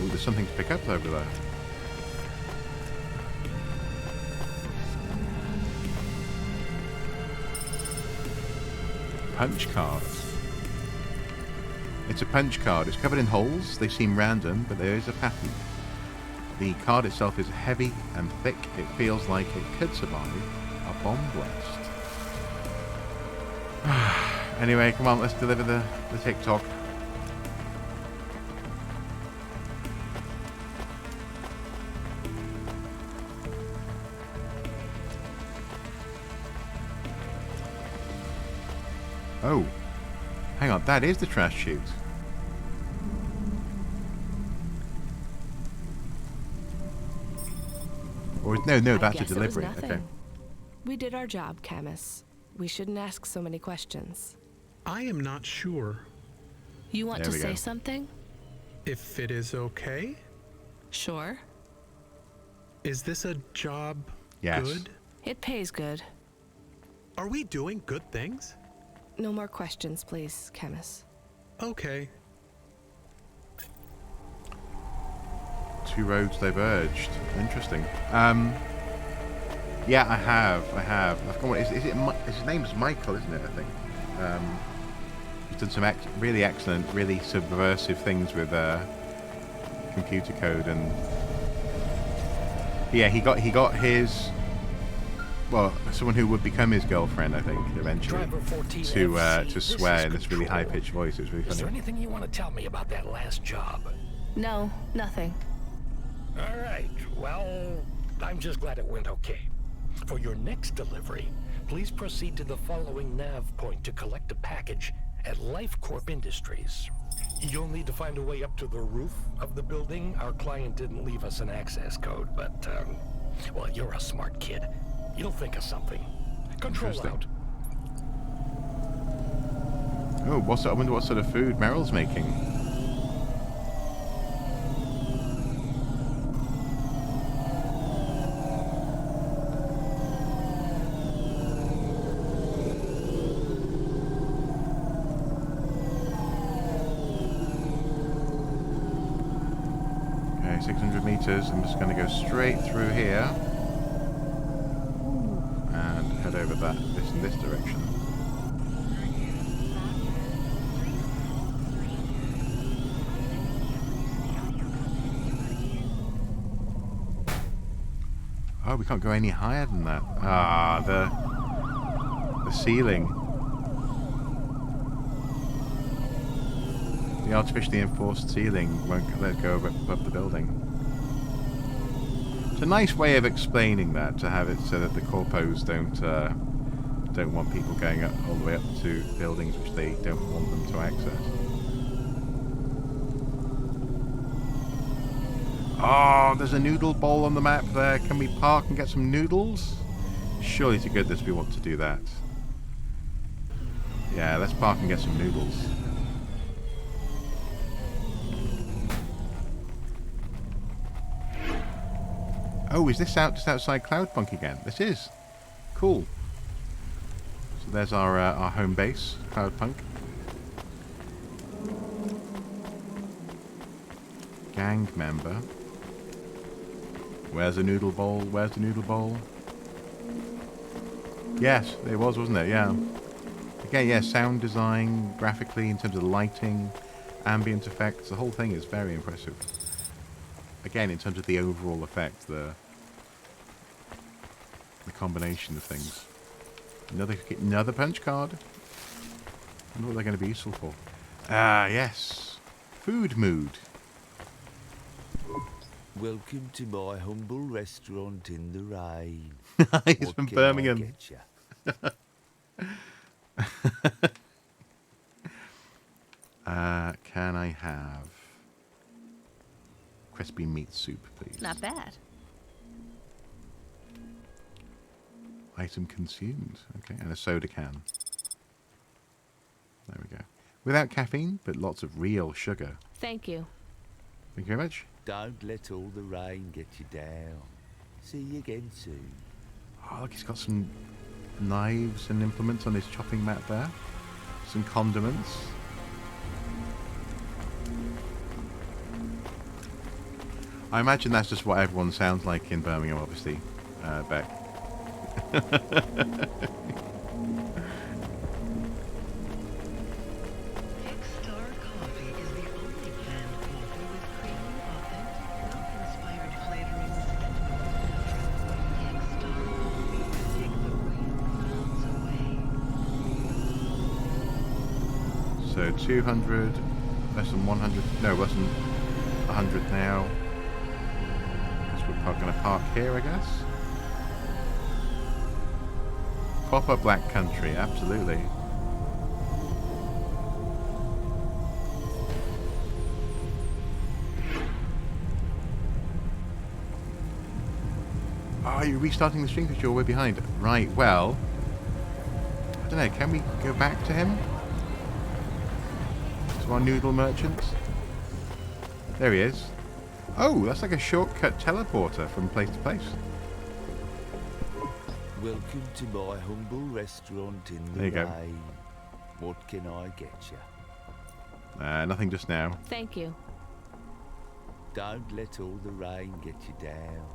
Ooh, there's something to pick up over there. Punch card. It's a punch card. It's covered in holes. They seem random, but there is a pattern. The card itself is heavy and thick. It feels like it could survive a bomb blast. Anyway, come on, let's deliver the TikTok. Oh, hang on, that is the trash chute. Or no, that's a delivery. Okay. We did our job, Camus. We shouldn't ask so many questions. I am not sure. You want to say something? If it is okay? Sure. Is this a job good? It pays good. Are we doing good things? No more questions, please, Camus. Okay. Two roads diverged. Interesting. Yeah, I have. I've gone. Is it? His name's Michael, isn't it? I think. He's done some really excellent, really subversive things with computer code, and yeah, he got his. Well, someone who would become his girlfriend, I think, eventually, to swear in this really high-pitched voice. It was really funny. Is there anything you want to tell me about that last job? No, nothing. All right. Well, I'm just glad it went okay. For your next delivery, please proceed to the following nav point to collect a package at Life Corp Industries. You'll need to find a way up to the roof of the building. Our client didn't leave us an access code, but, well, you're a smart kid. You'll think of something. Control out. Oh, I wonder what sort of food Meryl's making. Okay, 600 meters. I'm just going to go straight through here. Head over in this direction. Oh, we can't go any higher than that. Ah, the ceiling. The artificially enforced ceiling won't let go above the building. It's a nice way of explaining that, to have it so that the corpos don't want people going up all the way up to buildings which they don't want them to access. Oh, there's a noodle bowl on the map there. Can we park and get some noodles? Surely to goodness we want to do that. Yeah, let's park and get some noodles. Oh, is this just outside Cloudpunk again? This is. Cool. So there's our home base, Cloudpunk. Gang member. Where's the noodle bowl? Where's the noodle bowl? Yes, it was, wasn't it? Yeah. Again, yeah, sound design, graphically, in terms of lighting, ambient effects, the whole thing is very impressive. Again, in terms of the overall effect, the combination of things. Another punch card? I wonder what they're going to be useful for. Ah, yes. Food mood. Welcome to my humble restaurant in the rain. He's from Birmingham. Can I have crispy meat soup, please? Not bad. Item consumed. Okay, and a soda can. There we go. Without caffeine, but lots of real sugar. Thank you. Thank you very much. Don't let all the rain get you down. See you again soon. Oh, look, he's got some knives and implements on his chopping mat there. Some condiments. I imagine that's just what everyone sounds like in Birmingham, obviously, Beck. So 200, less than 100, no, less than 100 now. Guess we're going to park here, I guess. Proper black country, absolutely. Oh, you're restarting the stream because you're way behind. Right, well, I don't know, can we go back to him? To our noodle merchants? There he is. Oh, that's like a shortcut teleporter from place to place. Welcome to my humble restaurant in the rain. What can I get you? Nothing just now. Thank you. Don't let all the rain get you down.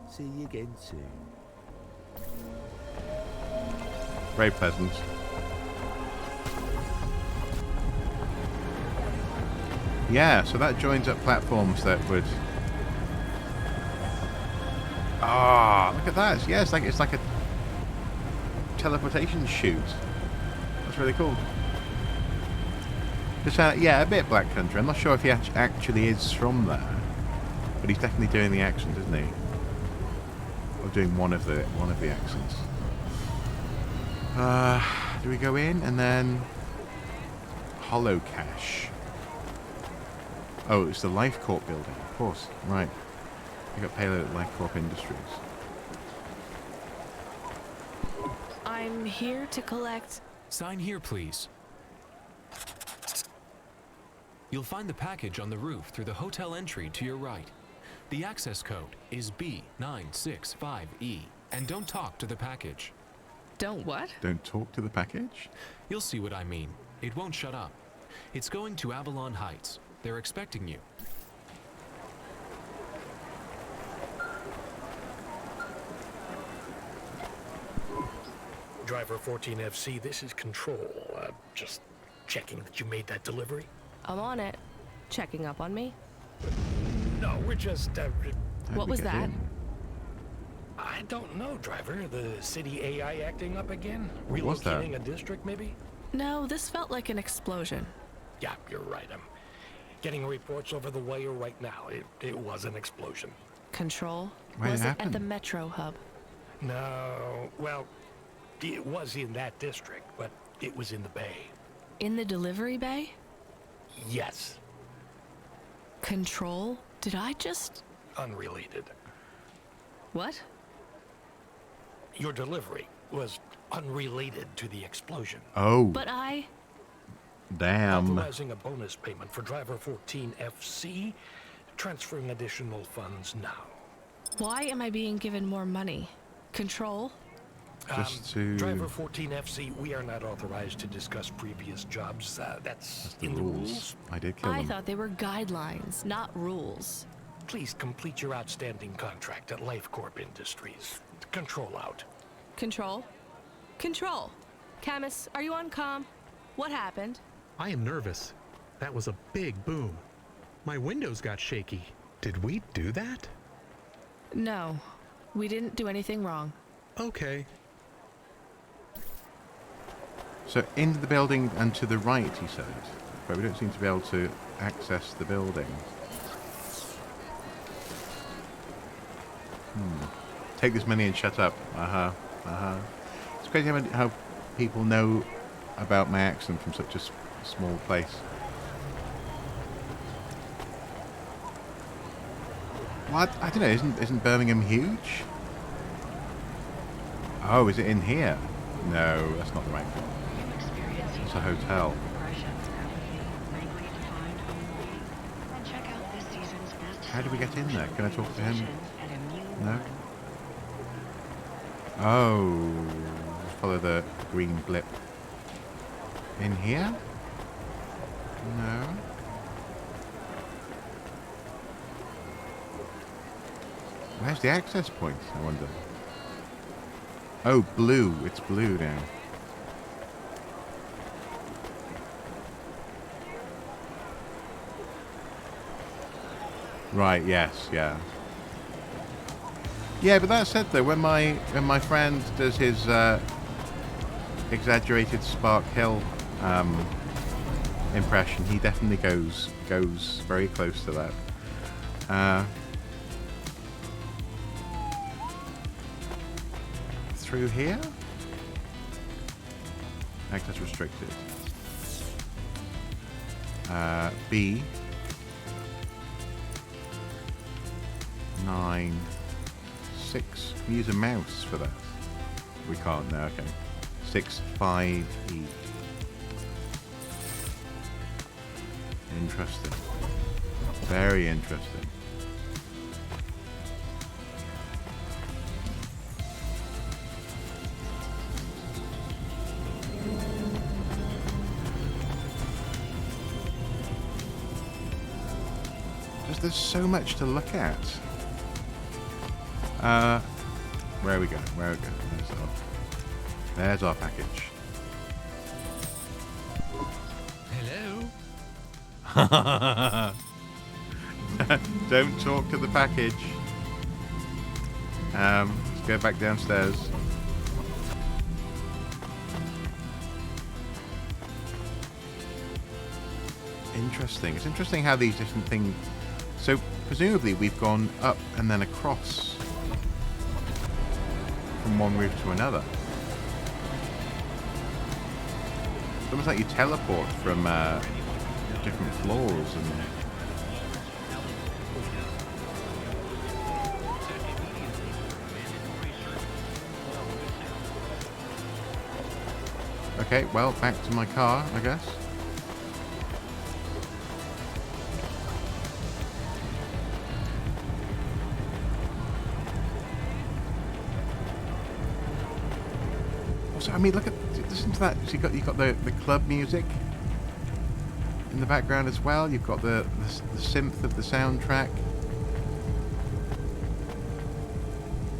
See you again soon. Very pleasant. Yeah, so that joins up platforms that would... Ah, look at that. Yeah, it's like a teleportation chute. That's really cool. Just, yeah, a bit Black Country. I'm not sure if he actually is from there, but he's definitely doing the accent, isn't he? Or doing one of the accents. Do we go in and then Hollow Cache? Oh, it's the Life Corp building, of course. Right. We got payload at Life Corp Industries. I'm here to collect... Sign here, please. You'll find the package on the roof through the hotel entry to your right. The access code is B965E. And don't talk to the package. Don't what? Don't talk to the package? You'll see what I mean. It won't shut up. It's going to Avalon Heights. They're expecting you. Driver 14FC, this is Control. Just checking that you made that delivery. I'm on it. Checking up on me? No, we're just... what was that? I don't know, driver. The city AI acting up again? What was that? Relocating a district, maybe? No, this felt like an explosion. Yeah, you're right. I'm getting reports over the wire right now. It was an explosion. Control? Where was it it at happened? the Metro hub? No, well, it was in that district, but it was in the bay. In the delivery bay? Yes. Control? Did I just... Unrelated. What? Your delivery was unrelated to the explosion. Oh. But I... Damn. Authorizing a bonus payment for driver 14FC. Transferring additional funds now. Why am I being given more money? Control? Just to... Driver 14FC, we are not authorized to discuss previous jobs. That's the in the rules. I did kill them. I thought they were guidelines, not rules. Please complete your outstanding contract at LifeCorp Industries. Control out. Control? Control! Camus, are you on comm? What happened? I am nervous. That was a big boom. My windows got shaky. Did we do that? No, we didn't do anything wrong. Okay. So into the building and to the right, he said. But we don't seem to be able to access the building. Take this money and shut up. It's crazy how people know about my accent from such a small place. What? I don't know. Isn't Birmingham huge? Oh, is it in here? No, that's not the right one. It's a hotel. How do we get in there? Can I talk to him? No? Oh, follow the green blip. In here? No. Where's the access point, I wonder? Oh, blue. It's blue now. Right, yes, yeah. Yeah, but that said though, when my friend does his exaggerated Spark Hill impression, he definitely goes very close to that. Through here? Access restricted. B. 9. 6. Can we use a mouse for that? We can't now, okay. 6, 5, E. Interesting. Very interesting. There's so much to look at. Where are we going? There's our package. Hello? Don't talk to the package. Let's go back downstairs. Interesting. It's interesting how these different things... So, presumably we've gone up and then across from one roof to another. It's almost like you teleport from different floors and... Okay, well, back to my car, I guess. I mean, listen to that. So you've got the club music in the background as well. You've got the synth of the soundtrack.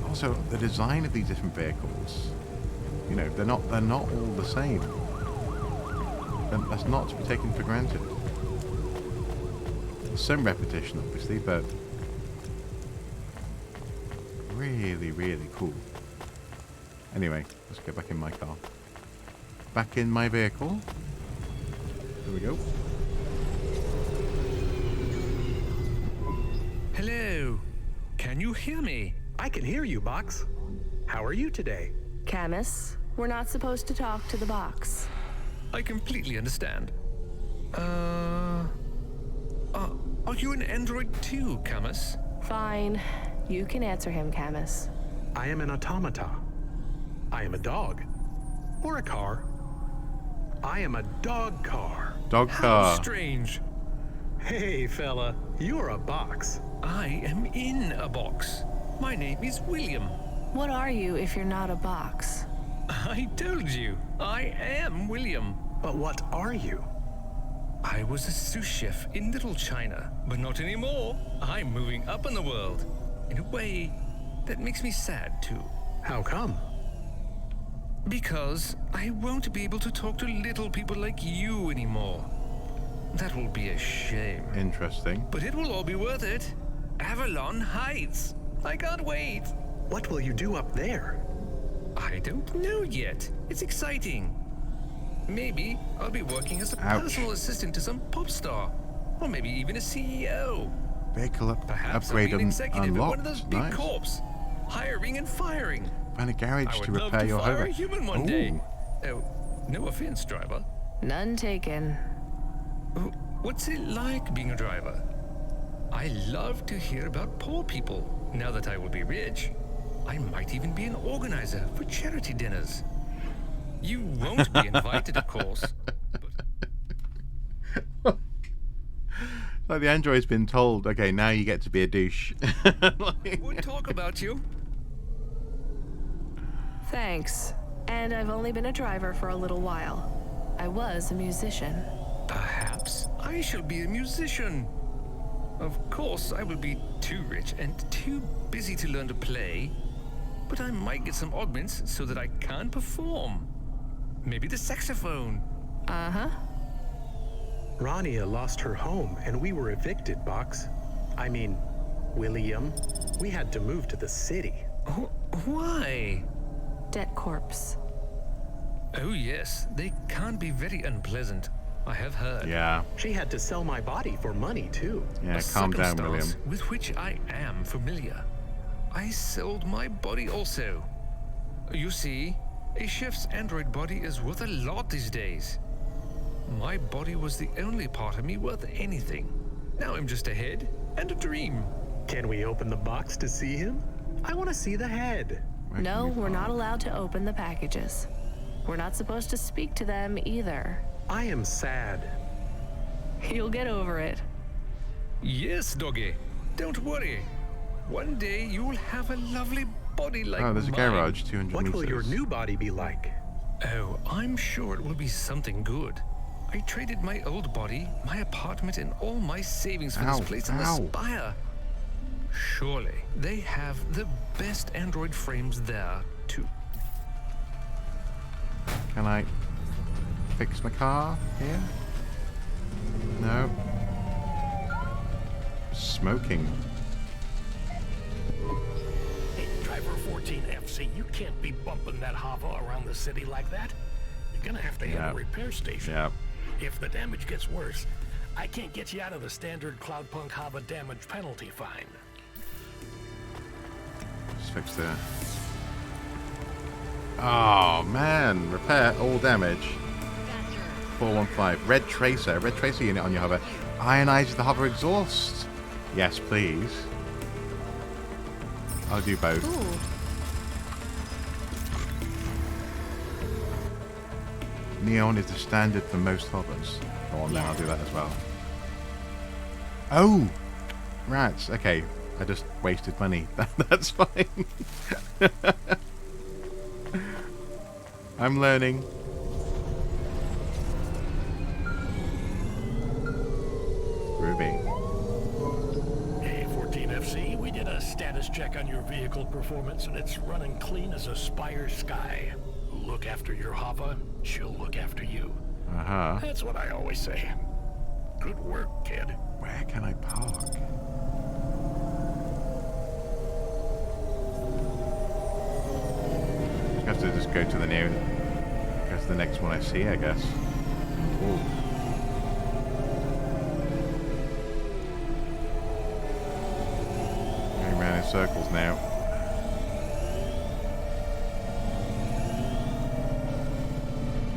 Also, the design of these different vehicles. You know, they're not all the same. That's not to be taken for granted. There's some repetition, obviously, but really, really cool. Anyway, let's go back in my car. Back in my vehicle. There we go. Hello. Can you hear me? I can hear you, Box. How are you today? Camus, we're not supposed to talk to the box. I completely understand. Are you an android too, Camus? Fine. You can answer him, Camus. I am an automata. I am a dog. Or a car. I am a dog car. Dog car. How strange. Hey, fella. You're a box. I am in a box. My name is William. What are you if you're not a box? I told you, I am William. But what are you? I was a sous chef in Little China, but not anymore. I'm moving up in the world. In a way, that makes me sad too. How come? Because I won't be able to talk to little people like you anymore. That will be a shame. Interesting. But it will all be worth it. Avalon Heights. I can't wait. What will you do up there? I don't know yet. It's exciting. Maybe I'll be working as a personal assistant to some pop star. Or maybe even a CEO. Vehicle Perhaps upgrade I'll be an executive at one of unlocked. those big Nice. corps. Hiring and firing. Find a garage I would to love repair to your fire hover. a human one day. Oh, no offense, driver. None taken. What's it like being a driver? I love to hear about poor people. Now that I will be rich, I might even be an organizer for charity dinners. You won't be invited, of course. Like the android's been told, okay, now you get to be a douche. We'll talk about you. Thanks. And I've only been a driver for a little while. I was a musician. Perhaps I shall be a musician. Of course, I will be too rich and too busy to learn to play. But I might get some augments so that I can perform. Maybe the saxophone. Uh-huh. Rania lost her home and we were evicted, Box. I mean, William. We had to move to the city. Why? Debt corpse. Oh yes, they can be very unpleasant. I have heard. Yeah. She had to sell my body for money, too. Yeah, calm down, William. With which I am familiar. I sold my body also. You see, a chef's android body is worth a lot these days. My body was the only part of me worth anything. Now I'm just a head and a dream. Can we open the box to see him? I want to see the head. No, we're not allowed to open the packages. We're not supposed to speak to them either. I am sad. You'll get over it. Yes, doggy. Don't worry. One day you will have a lovely body like mine. Oh, there's a garage 200 What meters. will your new body be like? Oh, I'm sure it will be something good. I traded my old body, my apartment, and all my savings for this place in the Spire. Surely they have the best android frames there, too. Can I fix my car here? No. Smoking. Hey, driver 14FC, you can't be bumping that hover around the city like that. You're gonna have to have a repair station. Yeah. If the damage gets worse, I can't get you out of the standard Cloudpunk hover damage penalty fine. Just fix the... Oh, man. Repair all damage. 415. Red Tracer. Red Tracer unit on your hover. Ionize the hover exhaust. Yes, please. I'll do both. Ooh. Neon is the standard for most hovers. Go on then, I'll do that as well. Oh! Rats. Okay, I just wasted money. That's fine. I'm learning. Ruby. Hey, 14FC, we did a status check on your vehicle performance and it's running clean as a Spire sky. Look after your hover, she'll look after you. Uh-huh. That's what I always say. Good work, kid. Where can I park? I have to just go to the next one I see, I guess. Ooh. Going around in circles now.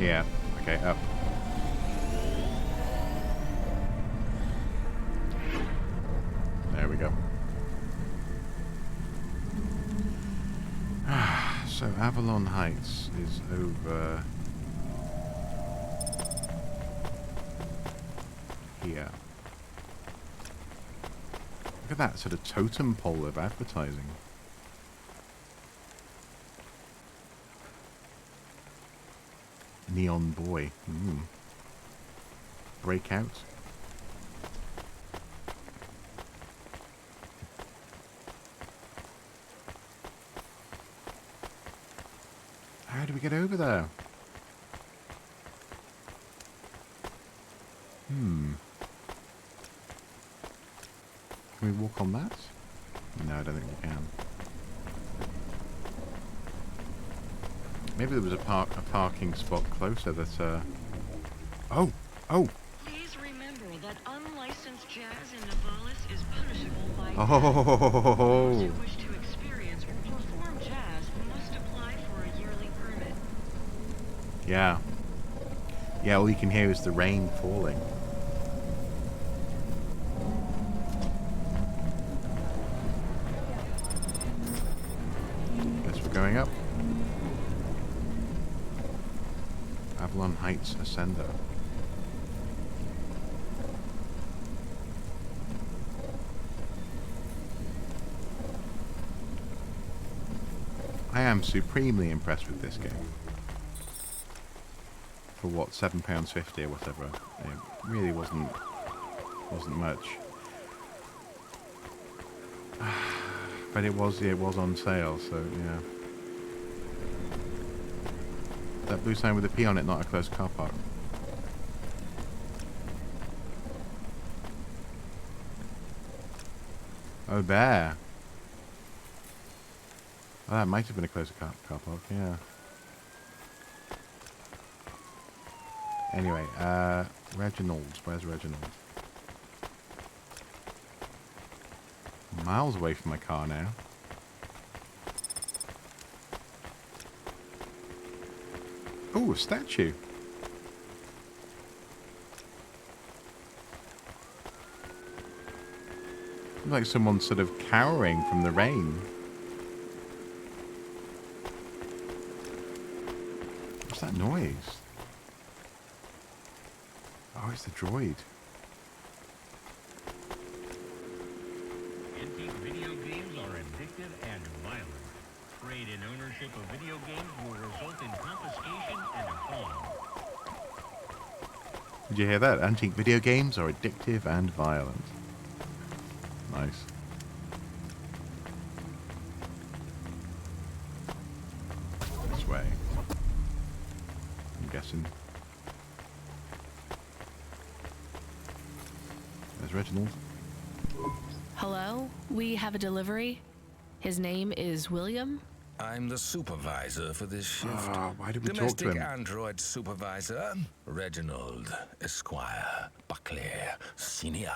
Yeah. Okay, up. There we go. So Avalon Heights is over here. Look at that sort of totem pole of advertising. Neon boy. Breakout. How do we get over there? Can we walk on that? No, I don't think we can. Maybe there was a parking spot closer that, Oh! Please remember that unlicensed jazz in Navalis is punishable by death. Oh! Those who wish to experience or perform jazz must apply for a yearly permit. Yeah. Yeah, all you can hear is the rain falling. Guess we're going up. Avalon Heights Ascender. I am supremely impressed with this game. For what, £7.50 or whatever. It really wasn't much. But it was on sale, so yeah. That blue sign with a P on it, not a closed car park. Oh, bear. Oh, that might have been a closed car park, yeah. Anyway, Reginald's. Where's Reginald? Miles away from my car now. Oh, a statue. Looks like someone's sort of cowering from the rain. What's that noise? Oh, it's the droid. Antique video games are addictive and violent. Trade in ownership of video games will result in confiscation and a fine. Did you hear that? Antique video games are addictive and violent. Nice. This way. I'm guessing. There's Reginald. Hello? We have a delivery. His name is William. I'm the supervisor for this shift. Oh, why did we talk to Domestic him? android supervisor, Reginald Esquire Buckley Senior.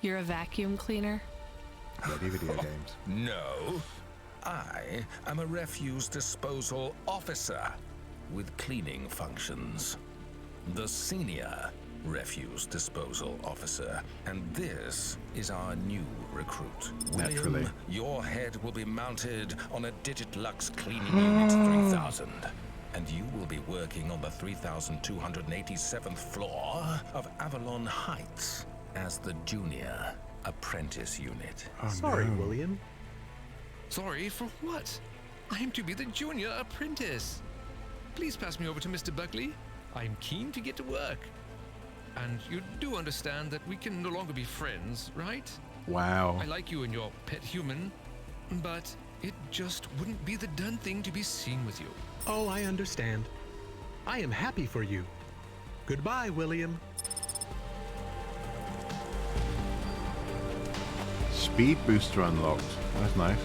You're a vacuum cleaner? Ready video games. No, I am a refuse disposal officer with cleaning functions. The senior refuse disposal officer. And this is our new recruit. Naturally. William, your head will be mounted on a Digitlux cleaning unit 3000. And you will be working on the 3287th floor of Avalon Heights as the junior apprentice unit. Oh, Sorry, no. William. Sorry for what? I am to be the junior apprentice. Please pass me over to Mr. Buckley. I am keen to get to work. And you do understand that we can no longer be friends, right? Wow. I like you and your pet human, but it just wouldn't be the done thing to be seen with you. Oh, I understand. I am happy for you. Goodbye, William. Speed booster unlocked. That's nice.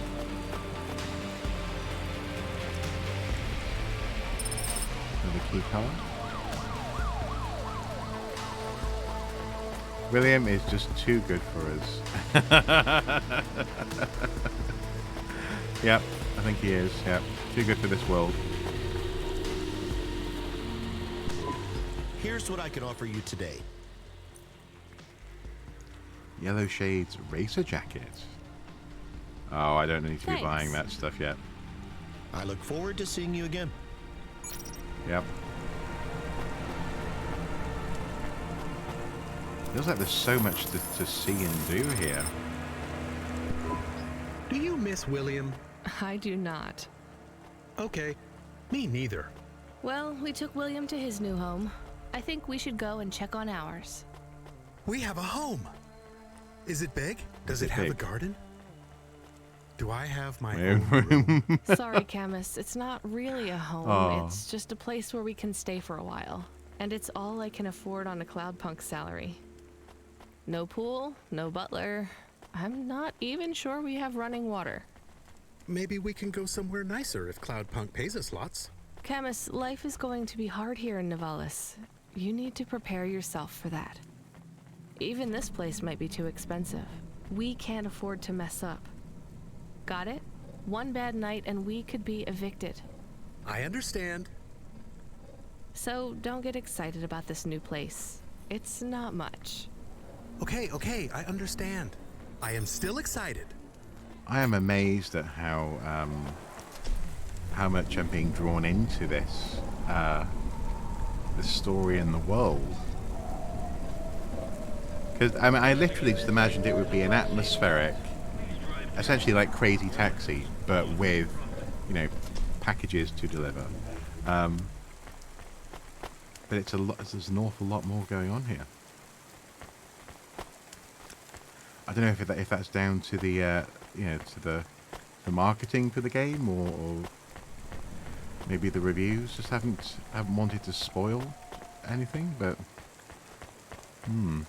Another key card. William is just too good for us. Yep, I think he is. Yep, too good for this world. Here's what I can offer you today. Yellow Shades racer jacket. Oh, I don't need to be buying that stuff yet. I look forward to seeing you again. Yep. Feels like there's so much to see and do here. Do you miss William? I do not. Okay, me neither. Well, we took William to his new home. I think we should go and check on ours. We have a home. Is it big? Does it have a garden? Do I have my own room? Sorry, Camus. It's not really a home. Oh. It's just a place where we can stay for a while. And it's all I can afford on a Cloudpunk salary. No pool, no butler. I'm not even sure we have running water. Maybe we can go somewhere nicer if Cloudpunk pays us lots. Camus, life is going to be hard here in Nivalis. You need to prepare yourself for that. Even this place might be too expensive. We can't afford to mess up. Got it? One bad night and we could be evicted. I understand. So don't get excited about this new place. It's not much. Okay, I understand. I am still excited. I am amazed at how much I'm being drawn into this, the story and the world. Because I literally just imagined it would be an atmospheric, essentially like Crazy Taxi, but with, packages to deliver. But it's there's an awful lot more going on here. I don't know if that's down to the to the marketing for the game, or maybe the reviews just haven't wanted to spoil anything. But oh,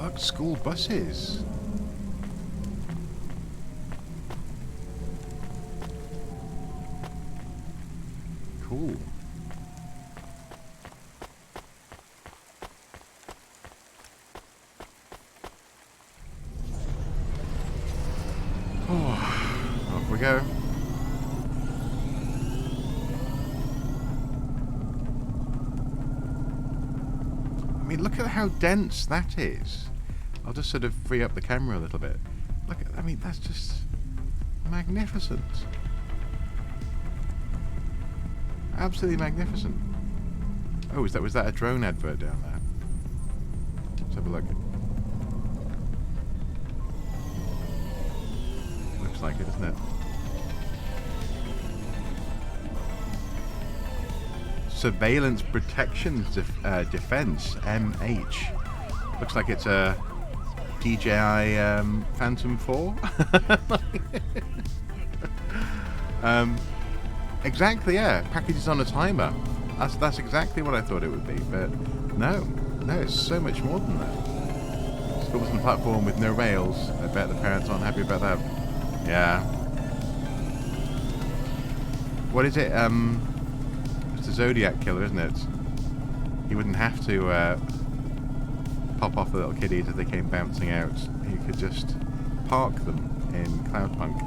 look, school buses. Cool. Off we go. I mean, look at how dense that is. I'll just sort of free up the camera a little bit. Look at, that's just magnificent. Absolutely magnificent. Oh, was that a drone advert down there? Let's have a look. Looks like it, doesn't it? Surveillance Protection Defense, MH. Looks like it's a DJI Phantom 4. Exactly, yeah. Packages on a timer. That's exactly what I thought it would be, but no, it's so much more than that. School bus and platform with no rails. I bet the parents aren't happy about that. Yeah. What is it? It's a Zodiac killer, isn't it? He wouldn't have to pop off the little kiddies as they came bouncing out. He could just park them in Cloudpunk.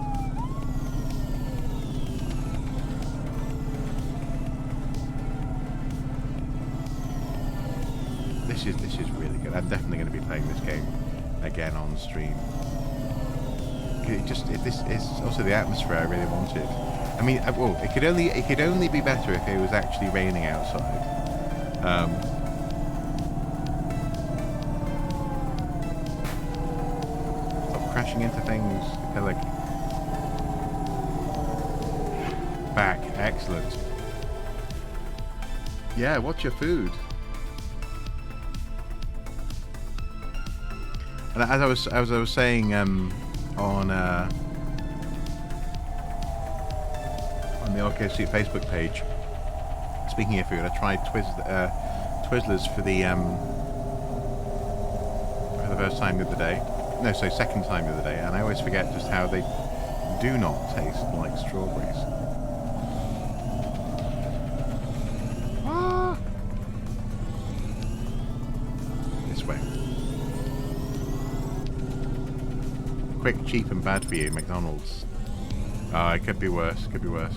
This is really good. I'm definitely going to be playing this game again on stream. This is also the atmosphere I really wanted. I mean, well, it could only be better if it was actually raining outside. Stop crashing into things. Okay, like back, excellent. Yeah, what's your food? And as I was saying on the OK Suit Facebook page, speaking of food, I tried Twizzlers for the first time the other day. No, sorry, second time the other day, and I always forget just how they do not taste like strawberries. This way. Quick, cheap, and bad for you, McDonald's. It could be worse. Could be worse.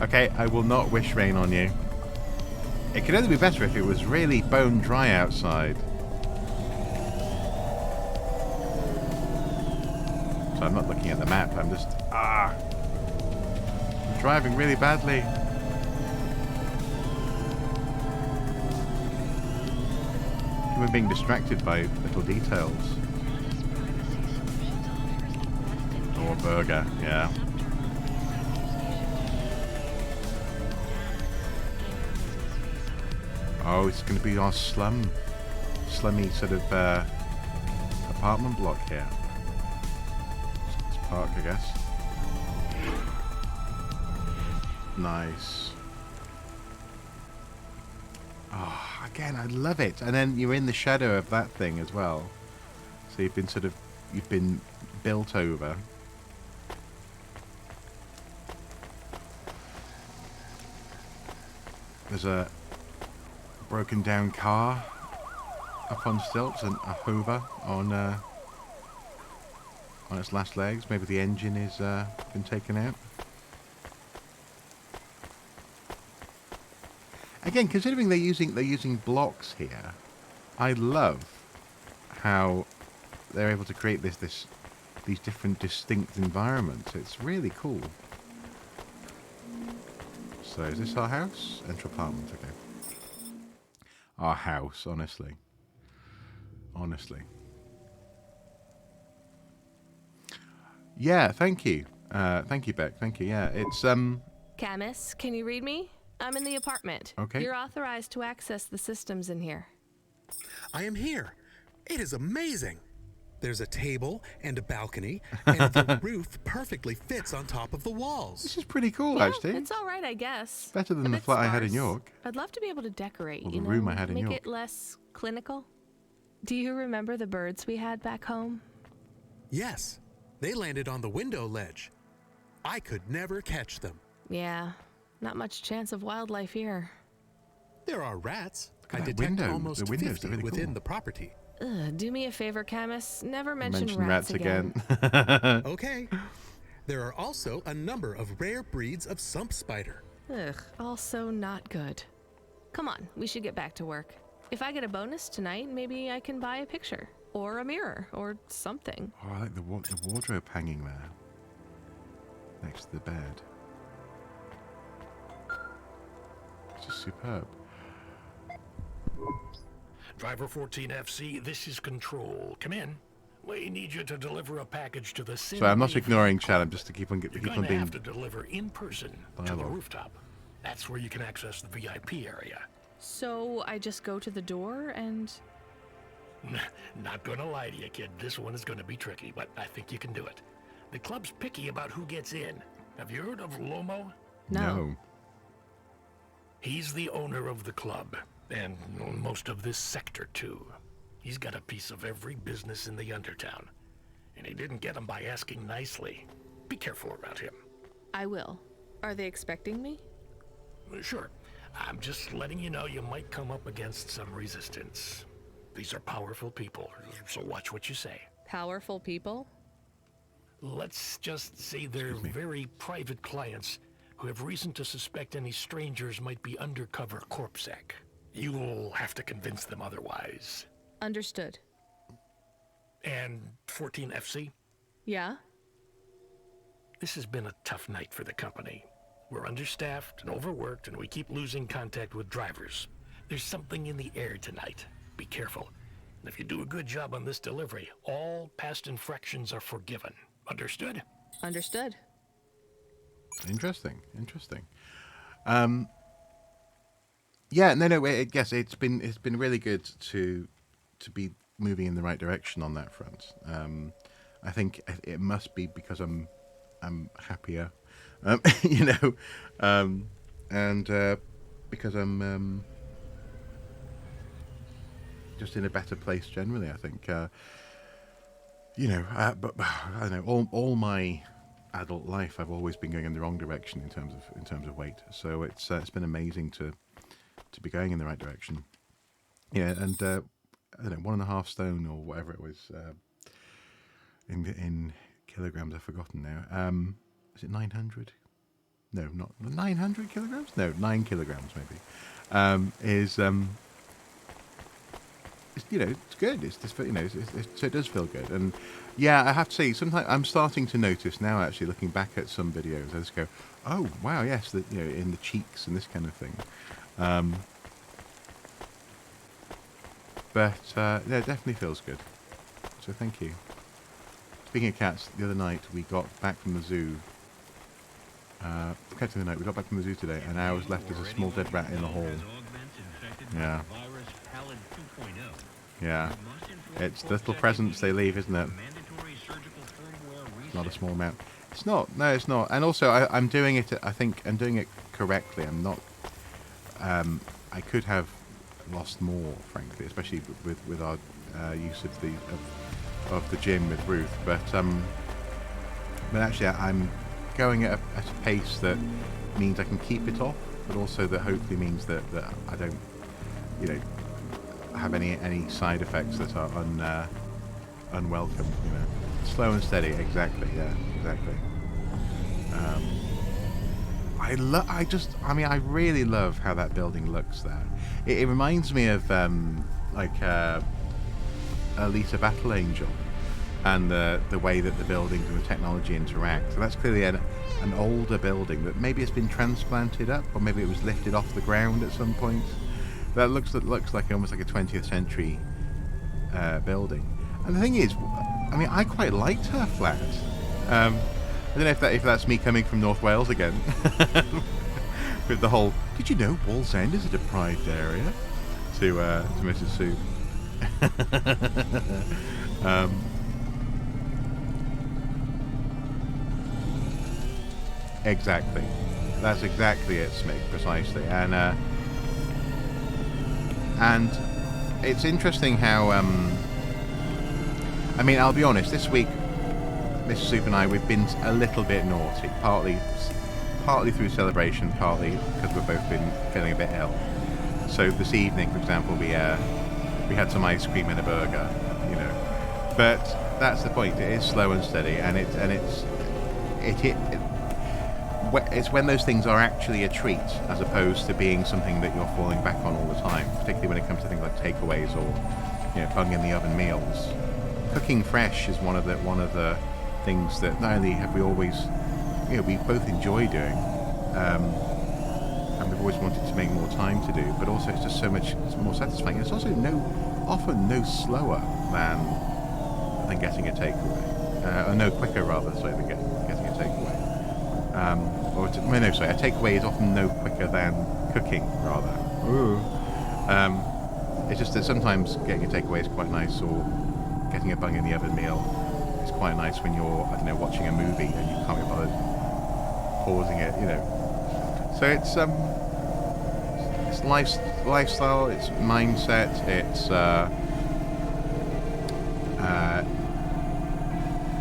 Okay, I will not wish rain on you. It could only be better if it was really bone dry outside. So I'm not looking at the map. I'm just I'm driving really badly. We're being distracted by little details. Or a burger, yeah. Oh, it's going to be our slummy sort of apartment block here. It's park, I guess. Nice. Oh, again, I love it. And then you're in the shadow of that thing as well. So you've been built over. There's a broken down car up on stilts and a Hoover on its last legs. Maybe the engine is been taken out. Again, considering they're using blocks here, I love how they're able to create these different distinct environments. It's really cool. So is this our house? Enter apartment, okay. Our house, honestly. Honestly. Yeah, thank you. Thank you, Beck. Thank you. Yeah, it's Camus, can you read me? I'm in the apartment. Okay. You're authorized to access the systems in here. I am here. It is amazing. There's a table and a balcony, and the roof perfectly fits on top of the walls. This is pretty cool, Yeah, actually. it's all right, I guess. Better than A the bit flat I had in sparse. York. I'd love to be able to decorate, Or the you know, room I had in make York. it less clinical. Do you remember the birds we had back home? Yes, they landed on the window ledge. I could never catch them. Yeah, not much chance of wildlife here. There are rats. Look at I that detect window. almost The windows are 50 really within cool. the property. Ugh, do me a favor, Camus. Never mention rats again. Okay. There are also a number of rare breeds of sump spider. Ugh, also not good. Come on, we should get back to work. If I get a bonus tonight, maybe I can buy a picture. Or a mirror, or something. Oh, I like the wardrobe hanging there. Next to the bed. It's just superb. Driver 14FC, this is Control. Come in. We need you to deliver a package to the city. So I'm not ignoring chat, I'm just to keep on You're keep going on to being have to deliver in person to the dialogue. rooftop. That's where you can access the VIP area. So I just go to the door and... Not gonna lie to you, kid. This one is gonna be tricky, but I think you can do it. The club's picky about who gets in. Have you heard of Lomo? No. He's the owner of the club, and most of this sector, too. He's got a piece of every business in the Undertown. And he didn't get them by asking nicely. Be careful around him. I will. Are they expecting me? Sure. I'm just letting you know you might come up against some resistance. These are powerful people, so watch what you say. Powerful people? Let's just say they're very private clients who have reason to suspect any strangers might be undercover corpsec. You'll have to convince them otherwise. Understood. And 14FC? Yeah? This has been a tough night for the company. We're understaffed and overworked, and we keep losing contact with drivers. There's something in the air tonight. Be careful. And if you do a good job on this delivery, all past infractions are forgiven. Understood? Understood. Interesting. Yeah, no. Yes, it's been really good to be moving in the right direction on that front. I think it must be because I'm happier, you know, and because I'm just in a better place generally. I think, you know, but I don't know. All my adult life, I've always been going in the wrong direction in terms of weight. So it's been amazing to be going in the right direction. Yeah, and I don't know, 1.5 stone or whatever it was in kilograms. I've forgotten now. Is it 900? No, not 900 kilograms. No, 9 kilograms maybe. It's, you know, it's good. It's just, you know, so it does feel good. And yeah, I have to say, sometimes I'm starting to notice now. Actually, looking back at some videos, I just go, "Oh, wow, yes, you know, in the cheeks and this kind of thing." But yeah, it definitely feels good. So thank you. speaking of cats, the other night we got back from the zoo. We got back from the zoo today, and ours left as a small dead rat in the hall. Yeah. Yeah. It's the little presents they leave, isn't it? It's not a small amount. It's not. No, it's not. And also, I'm doing it. I think I'm doing it correctly. I'm not. I could have lost more, frankly, especially with our use of the gym with Ruth. But actually, I'm going at a pace that means I can keep it off, but also that hopefully means that I don't, have any side effects that are unwelcome. Slow and steady. Exactly. Yeah. Exactly. I really love how that building looks there. It reminds me of Alita Battle Angel, and the way that the buildings and the technology interact. So that's clearly an older building that maybe it's been transplanted up, or maybe it was lifted off the ground at some point. That looks like almost like a 20th century building. And the thing is, I quite liked her flat. I don't know if that's me coming from North Wales again, with the whole "Did you know Wall's End is a deprived area?" to Mrs. Sue. Exactly. That's exactly it, Smig, precisely. And it's interesting how I'll be honest, this week Mrs. Soup and I, we've been a little bit naughty, partly through celebration, partly because we've both been feeling a bit ill. So this evening, for example, we had some ice cream and a burger, But that's the point. It is slow and steady, and it's when those things are actually a treat, as opposed to being something that you're falling back on all the time. Particularly when it comes to things like takeaways or bung in the oven meals. Cooking fresh is one of the things that not only have we always, we both enjoy doing, and we've always wanted to make more time to do, but also it's just so much more satisfying. It's also often no slower than getting a takeaway, or no quicker rather, sorry, than getting a takeaway. A takeaway is often no quicker than cooking, rather. It's just that sometimes getting a takeaway is quite nice, or getting a bung in the oven meal is quite nice when you're, watching a movie and you can't be bothered pausing it, So it's lifestyle, it's mindset,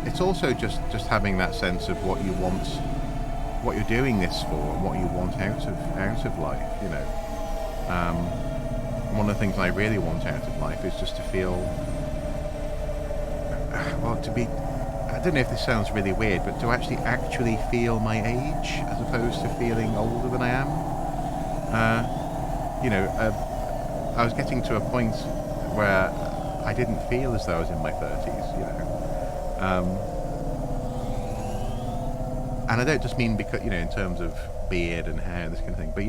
it's also just having that sense of what you want, what you're doing this for, and what you want out of life. One of the things I really want out of life is just to feel, I don't know if this sounds really weird, but to actually feel my age as opposed to feeling older than I am. I was getting to a point where I didn't feel as though I was in my 30s, and I don't just mean because, in terms of beard and hair and this kind of thing, but,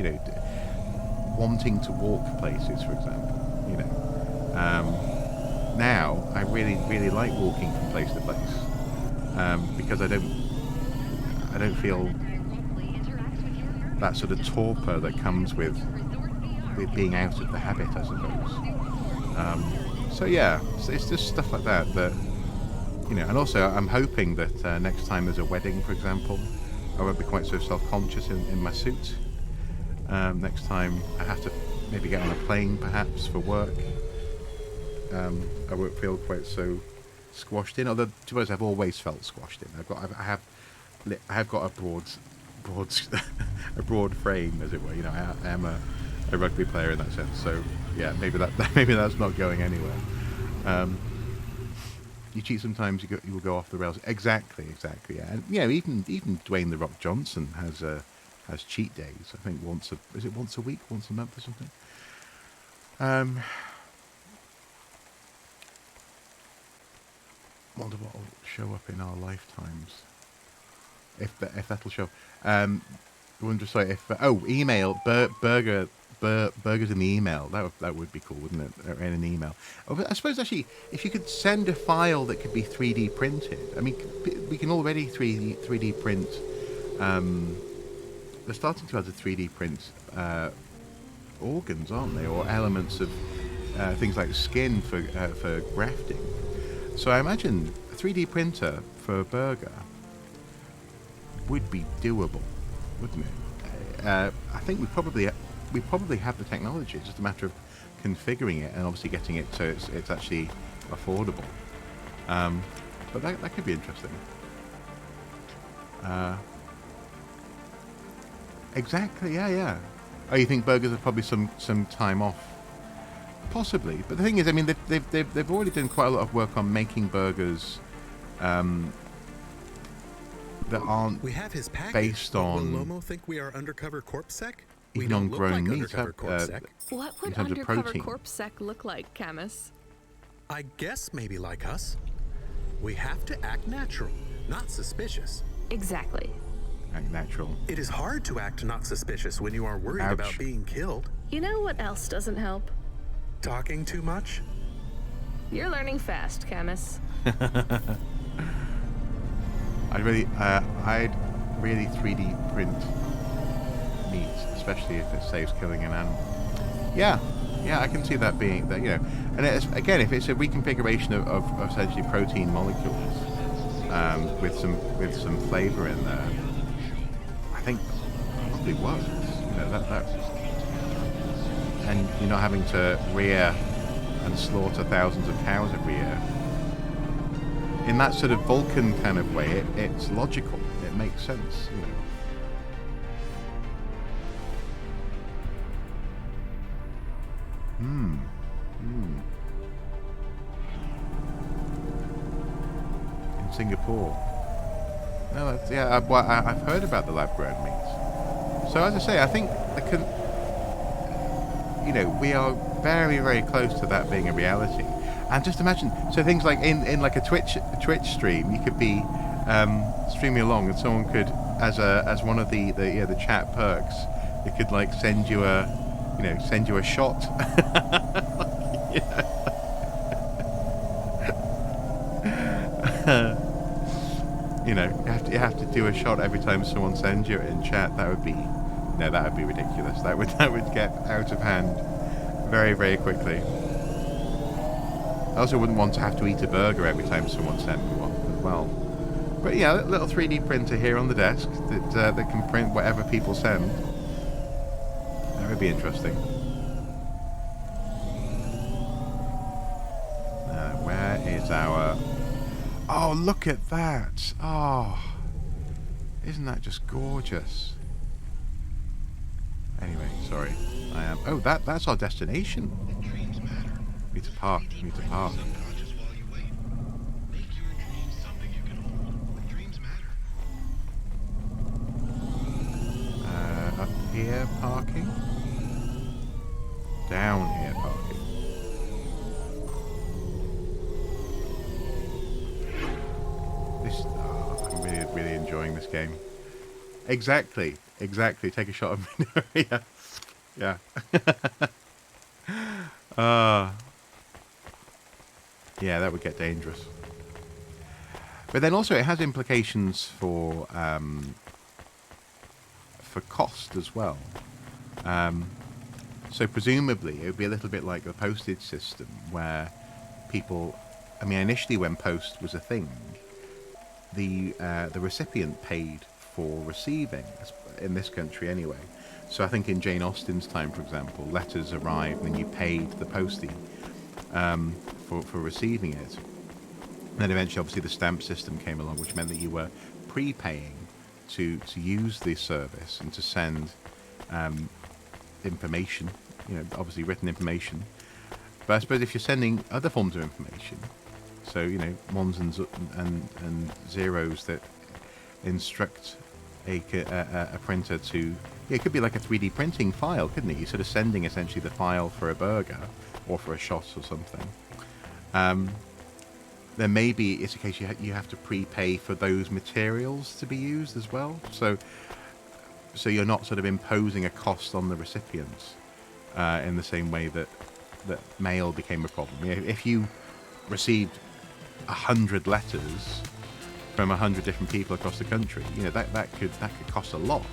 wanting to walk places, for example, now I really, really like walking from place to place, because I don't feel that sort of torpor that comes with being out of the habit, I suppose. So yeah, it's just stuff like that, and also I'm hoping that next time there's a wedding, for example, I won't be quite so self-conscious in my suit. Next time I have to maybe get on a plane, perhaps, for work, I won't feel quite so squashed in. Although, to be honest, I've always felt squashed in. I have got a broad frame, as it were. I am a rugby player in that sense. So yeah, maybe that's not going anywhere. You cheat sometimes, you will go off the rails. Exactly. Yeah, and even Dwayne the Rock Johnson has cheat days. I think once a week, once a month or something. Wonder what will show up in our lifetimes, if that'll show. Wonder, sorry, if email burger burgers in the email. That would be cool, wouldn't it? Or in an email. I suppose actually, if you could send a file that could be 3D printed. I mean, we can already 3D print. They're starting to be able to 3D print organs, aren't they, or elements of things like skin for grafting. So I imagine a 3D printer for a burger would be doable, wouldn't it? I think we probably have the technology. It's just a matter of configuring it and obviously getting it so it's actually affordable. But that could be interesting. Exactly. Yeah. Oh, you think burgers are probably some time off? Possibly, but the thing is, I mean, they've already done quite a lot of work on making burgers that aren't we have his package. based on. Will Lomo think we are undercover corpsec? We Even on don't look grown like meat, undercover corpsec. What would in terms of undercover protein. corpsec look like, Camus? I guess maybe like us. We have to act natural, not suspicious. Exactly. Act natural. It is hard to act not suspicious when you are worried Ouch. about being killed. You know what else doesn't help? Talking too much? You're learning fast, Camus. I'd really 3D print meat, especially if it saves killing an animal. Yeah, I can see that being that, and it's, again, if it's a reconfiguration of essentially protein molecules with some flavor in there, I think probably works. That and you're not having to rear and slaughter thousands of cows every year. In that sort of Vulcan kind of way, it's logical. It makes sense, In Singapore. No, I've heard about the lab-grown meats. So as I say, I think we are very, very close to that being a reality. And just imagine, so things like in like a Twitch stream, you could be streaming along, and someone could, as one of the chat perks, it could like send you a shot. You have to do a shot every time someone sends you it in chat. That would be ridiculous. That would get out of hand very, very quickly. I also wouldn't want to have to eat a burger every time someone sent me one as well. But yeah, a little 3D printer here on the desk that can print whatever people send. That would be interesting. Where is our... Oh, look at that! Oh, isn't that just gorgeous? Anyway, sorry. I am... Oh, that's our destination. Need to park. Up here parking. Down here parking. I'm really enjoying this game. Exactly. Take a shot of me. Yeah. Yeah, that would get dangerous. But then also it has implications for cost as well. So presumably it would be a little bit like the postage system where people... I mean, initially when post was a thing, the recipient paid for receiving, in this country anyway. So I think in Jane Austen's time, for example, letters arrived and you paid the postie for receiving it. And then eventually, obviously, the stamp system came along, which meant that you were prepaying to use the service and to send information, obviously written information. But I suppose if you're sending other forms of information, so, ones and zeros that instruct a printer to... Yeah, it could be like a 3D printing file, couldn't it? You're sort of sending essentially the file for a burger or for a shot or something. Then maybe it's a case you have to prepay for those materials to be used as well. So you're not sort of imposing a cost on the recipients. in the same way that mail became a problem. You know, if you received 100 letters from 100 different people across the country, you know, that could cost a lot.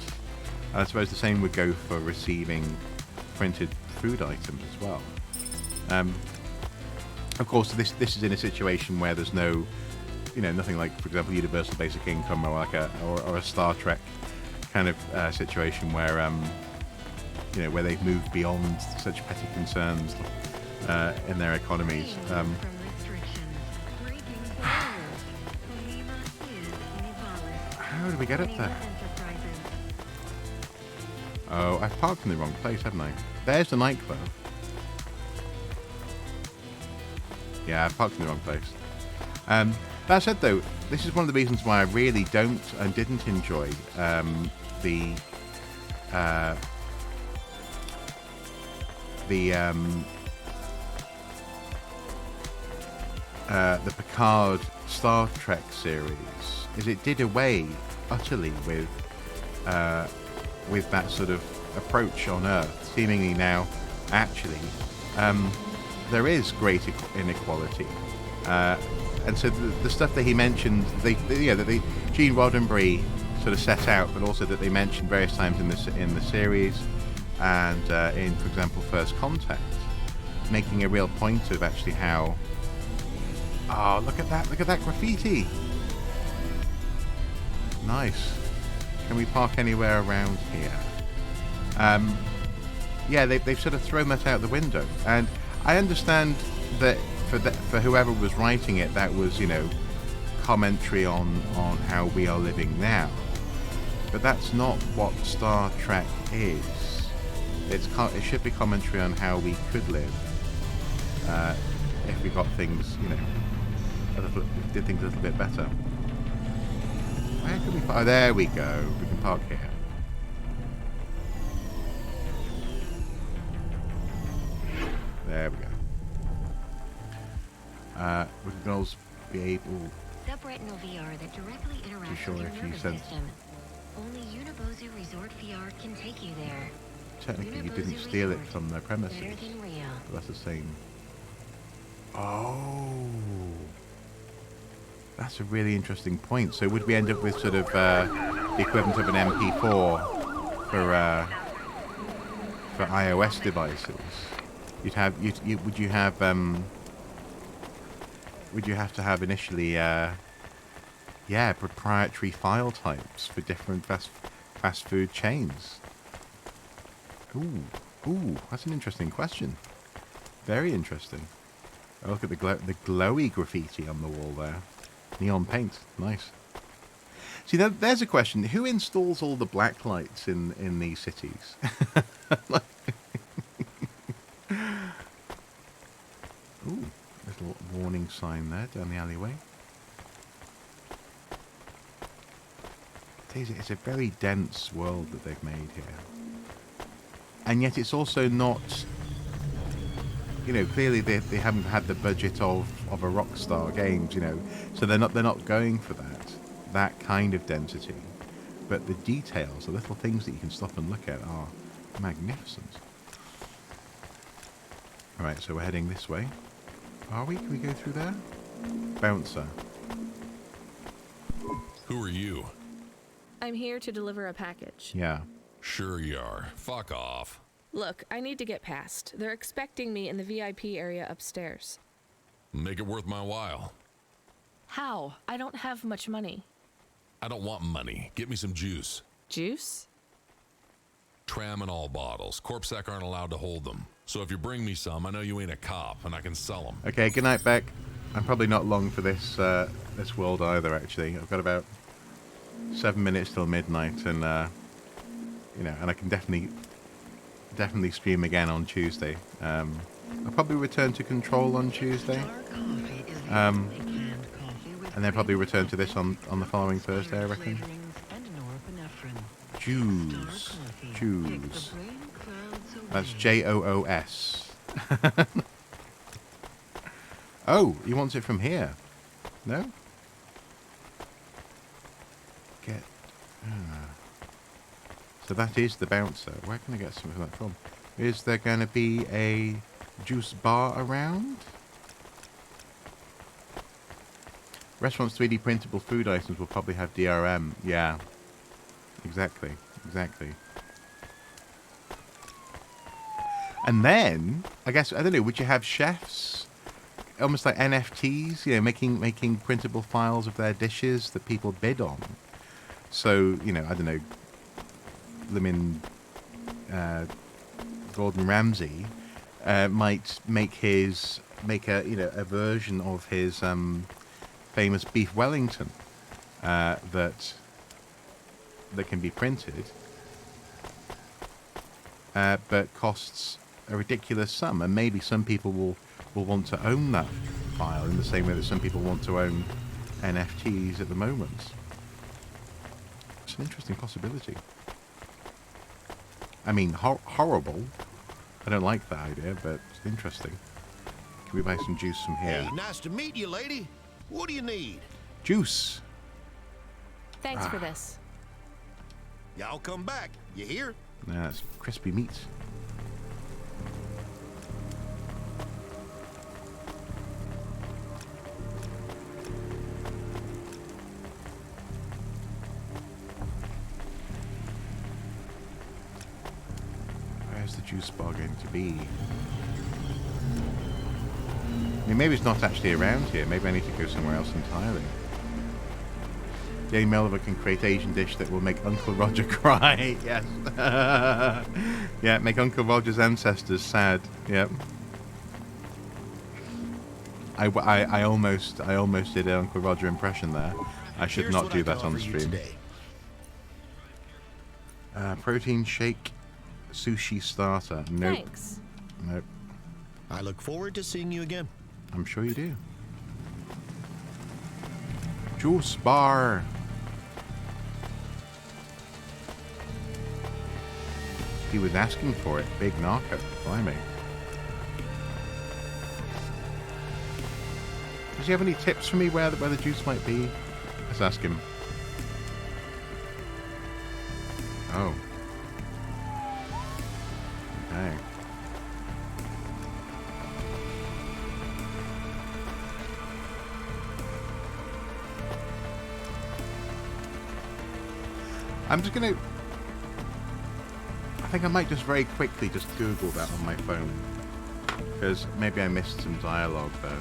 And I suppose the same would go for receiving printed food items as well. Of course, this is in a situation where there's no, you know, nothing like, for example, universal basic income or like or a Star Trek kind of situation where you know, where they've moved beyond such petty concerns in their economies. How do we get up there? Oh, I've parked in the wrong place, haven't I? There's the nightclub. Yeah, I've parked in the wrong place. That said, though, this is one of the reasons why I really don't and didn't enjoy the Picard Star Trek series, is it did away utterly with that sort of approach on Earth. Seemingly now, actually, there is great inequality, and so the stuff that he mentioned, that Gene Roddenberry sort of set out, but also that they mentioned various times in the series, and in, for example, First Contact, making a real point of actually how. Oh, look at that graffiti! Nice. Can we park anywhere around here? Yeah, they've sort of thrown that out the window, and I understand that for whoever was writing it, that was, you know, commentary on how we are living now. But that's not what Star Trek is. It should be commentary on how we could live if we got things, you know, did things a little bit better. Where can we park? Oh, there we go. We can park here. There we go. We can also be able Subretinal VR that directly interacts with your nervous system. Only Unibozu Resort VR can take you there. Technically, you didn't steal it from their premises. But that's the same. Oh, that's a really interesting point. So would we end up with sort of the equivalent of an MP4 for iOS devices? Would you have to have initially proprietary file types for different fast food chains? Ooh, that's an interesting question. Very interesting. Oh, look at the glowy graffiti on the wall there. Neon paint, nice. See, there's a question. Who installs all the black lights in these cities? Ooh, little warning sign there down the alleyway. It's a very dense world that they've made here. And yet it's also not, you know, clearly they haven't had the budget of a Rockstar Games, you know, so they're not going for that kind of density. But the details, the little things that you can stop and look at are magnificent. Alright, so we're heading this way. Are we? Can we go through there? Bouncer. Who are you? I'm here to deliver a package. Yeah. Sure you are. Fuck off. Look, I need to get past. They're expecting me in the VIP area upstairs. Make it worth my while. How? I don't have much money. I don't want money. Get me some juice. Juice? Tramadol bottles. Corpsec aren't allowed to hold them. So if you bring me some, I know you ain't a cop, and I can sell them. Okay, good night, Beck. I'm probably not long for this this world either, actually. I've got about 7 minutes till midnight, and you know, and I can definitely stream again on Tuesday. I'll probably return to Control on Tuesday, and then probably return to this on the following Thursday, I reckon. Jews. That's Joos. Oh, he wants it from here. No? So that is the bouncer. Where can I get some of that from? Is there going to be a juice bar around? Restaurants' 3D printable food items will probably have DRM. Yeah. Exactly. Exactly. And then, I guess, I don't know, would you have chefs? Almost like NFTs, you know, making printable files of their dishes that people bid on. So, you know, I don't know, Gordon Ramsay might make a version of his famous beef Wellington that can be printed, but costs a ridiculous sum, and maybe some people will want to own that file in the same way that some people want to own NFTs at the moment. It's an interesting possibility. I mean, horrible. I don't like that idea, but it's interesting. Can we buy some juice from here? Hey, nice to meet you, lady. What do you need? Juice. Thanks for this. Y'all come back. You hear? That's crispy meat. Where's the juice bar going to be? I mean, maybe it's not actually around here. Maybe I need to go somewhere else entirely. Jamie Melliver can create Asian dish that will make Uncle Roger cry. Yes. Yeah, make Uncle Roger's ancestors sad. Yep. I almost did an Uncle Roger impression there. I should not do that on the stream. Protein shake, sushi starter. Nope. Thanks. Nope. I look forward to seeing you again. I'm sure you do. Juice bar. He was asking for it. Big knockout. Blimey. Does he have any tips for me where the juice might be? Let's ask him. Oh. Okay. I'm just gonna... I think I might just very quickly just Google that on my phone. Because maybe I missed some dialogue there.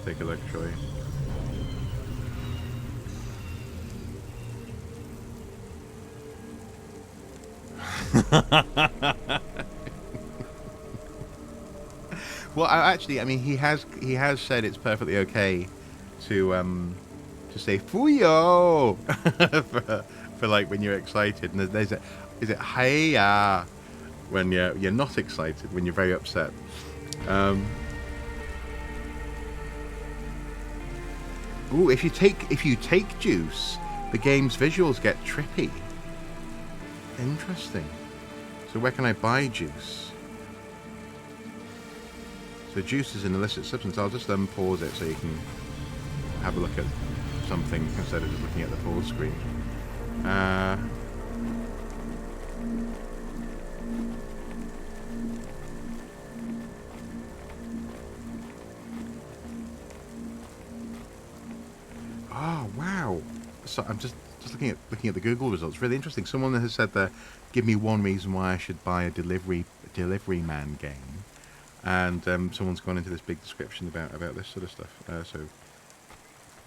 Take a look, shall we? Well, I mean, he has said it's perfectly okay to say "fuyo" for like when you're excited, and is it "hiya" when you're not excited, when you're very upset. Ooh, if you take juice, the game's visuals get trippy. Interesting. So where can I buy juice? So juice is an illicit substance. I'll just pause it so you can have a look at something instead of just looking at the full screen. Oh wow! So I'm just looking at the Google results. Really interesting. Someone has said that, give me one reason why I should buy a delivery man game, and someone's gone into this big description about this sort of stuff. So,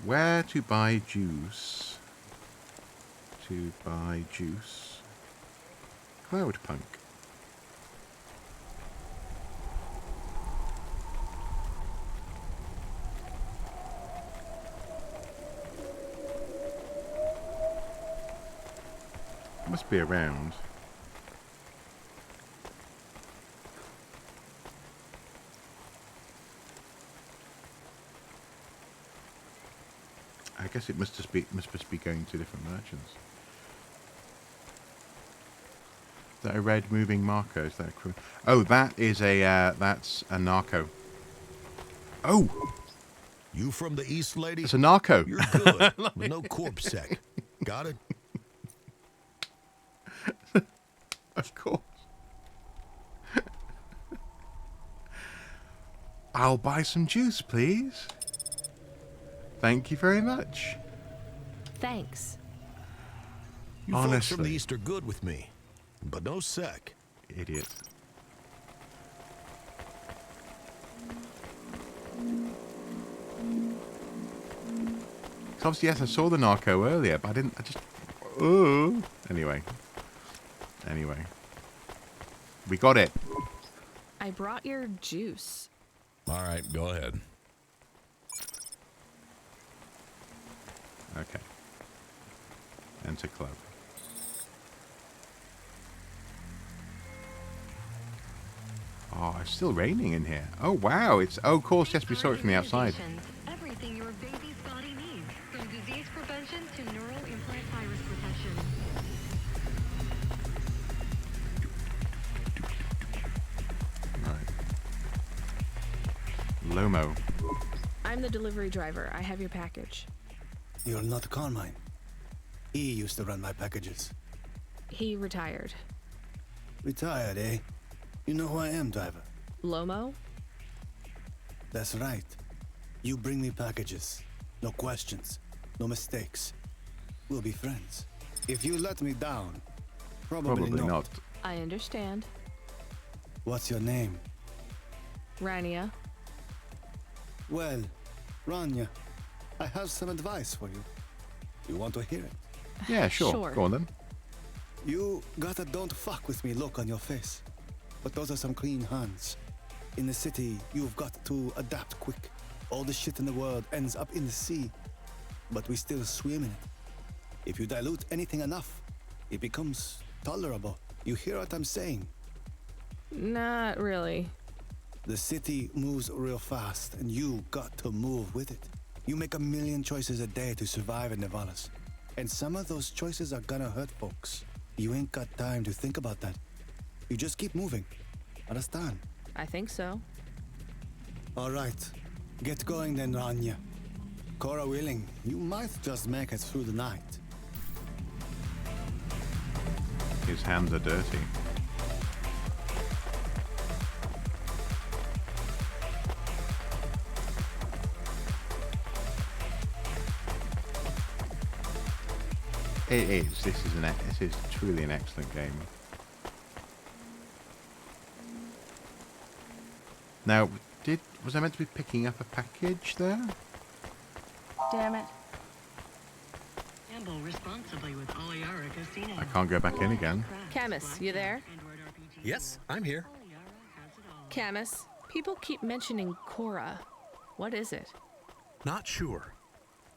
where to buy juice? Cloudpunk. Must be around. I guess it must just be going to different merchants. that a red moving marker? Is that a crew? Oh, that is a that's a narco. Oh, You from the east, lady? it's a narco. You're good, but no corpse sec. Got it? Of course. I'll buy some juice, please. Thank you very much. Thanks. You folks from the east are good with me, but no sec. Idiot. So obviously, yes, I saw the narco earlier, but I didn't. I just. Oh. Anyway. We got it. I brought your juice. All right, go ahead. Okay. Enter club. Oh, it's still raining in here. Oh, wow. It's. Oh, of course, yes, we saw it from the outside. Everything your baby's body needs, from disease prevention to neural implant virus protection. Lomo. I'm the delivery driver. I have your package. You're not Carmine. He used to run my packages. He retired. Retired, eh? You know who I am, driver. Lomo? That's right. You bring me packages. No questions. No mistakes. We'll be friends. If you let me down, probably not. I understand. What's your name? Rania. Well, Rania, I have some advice for you. You want to hear it? Yeah, sure. Go on then. You got a don't fuck with me look on your face. But those are some clean hands. In the city, you've got to adapt quick. All the shit in the world ends up in the sea. But we still swim in it. If you dilute anything enough, it becomes tolerable. You hear what I'm saying? Not really. The city moves real fast, and you got to move with it. You make a million choices a day to survive in Nevalis. And some of those choices are gonna hurt folks. You ain't got time to think about that. You just keep moving. Understand? I think so. All right. Get going then, Rania. Cora willing, you might just make it through the night. His hands are dirty. It is. This is truly an excellent game. Now, was I meant to be picking up a package there? Damn it. Gamble responsibly with Oliara Casino. I can't go back in again. Camus, you there? Yes, I'm here. Camus, people keep mentioning Cora. What is it? Not sure.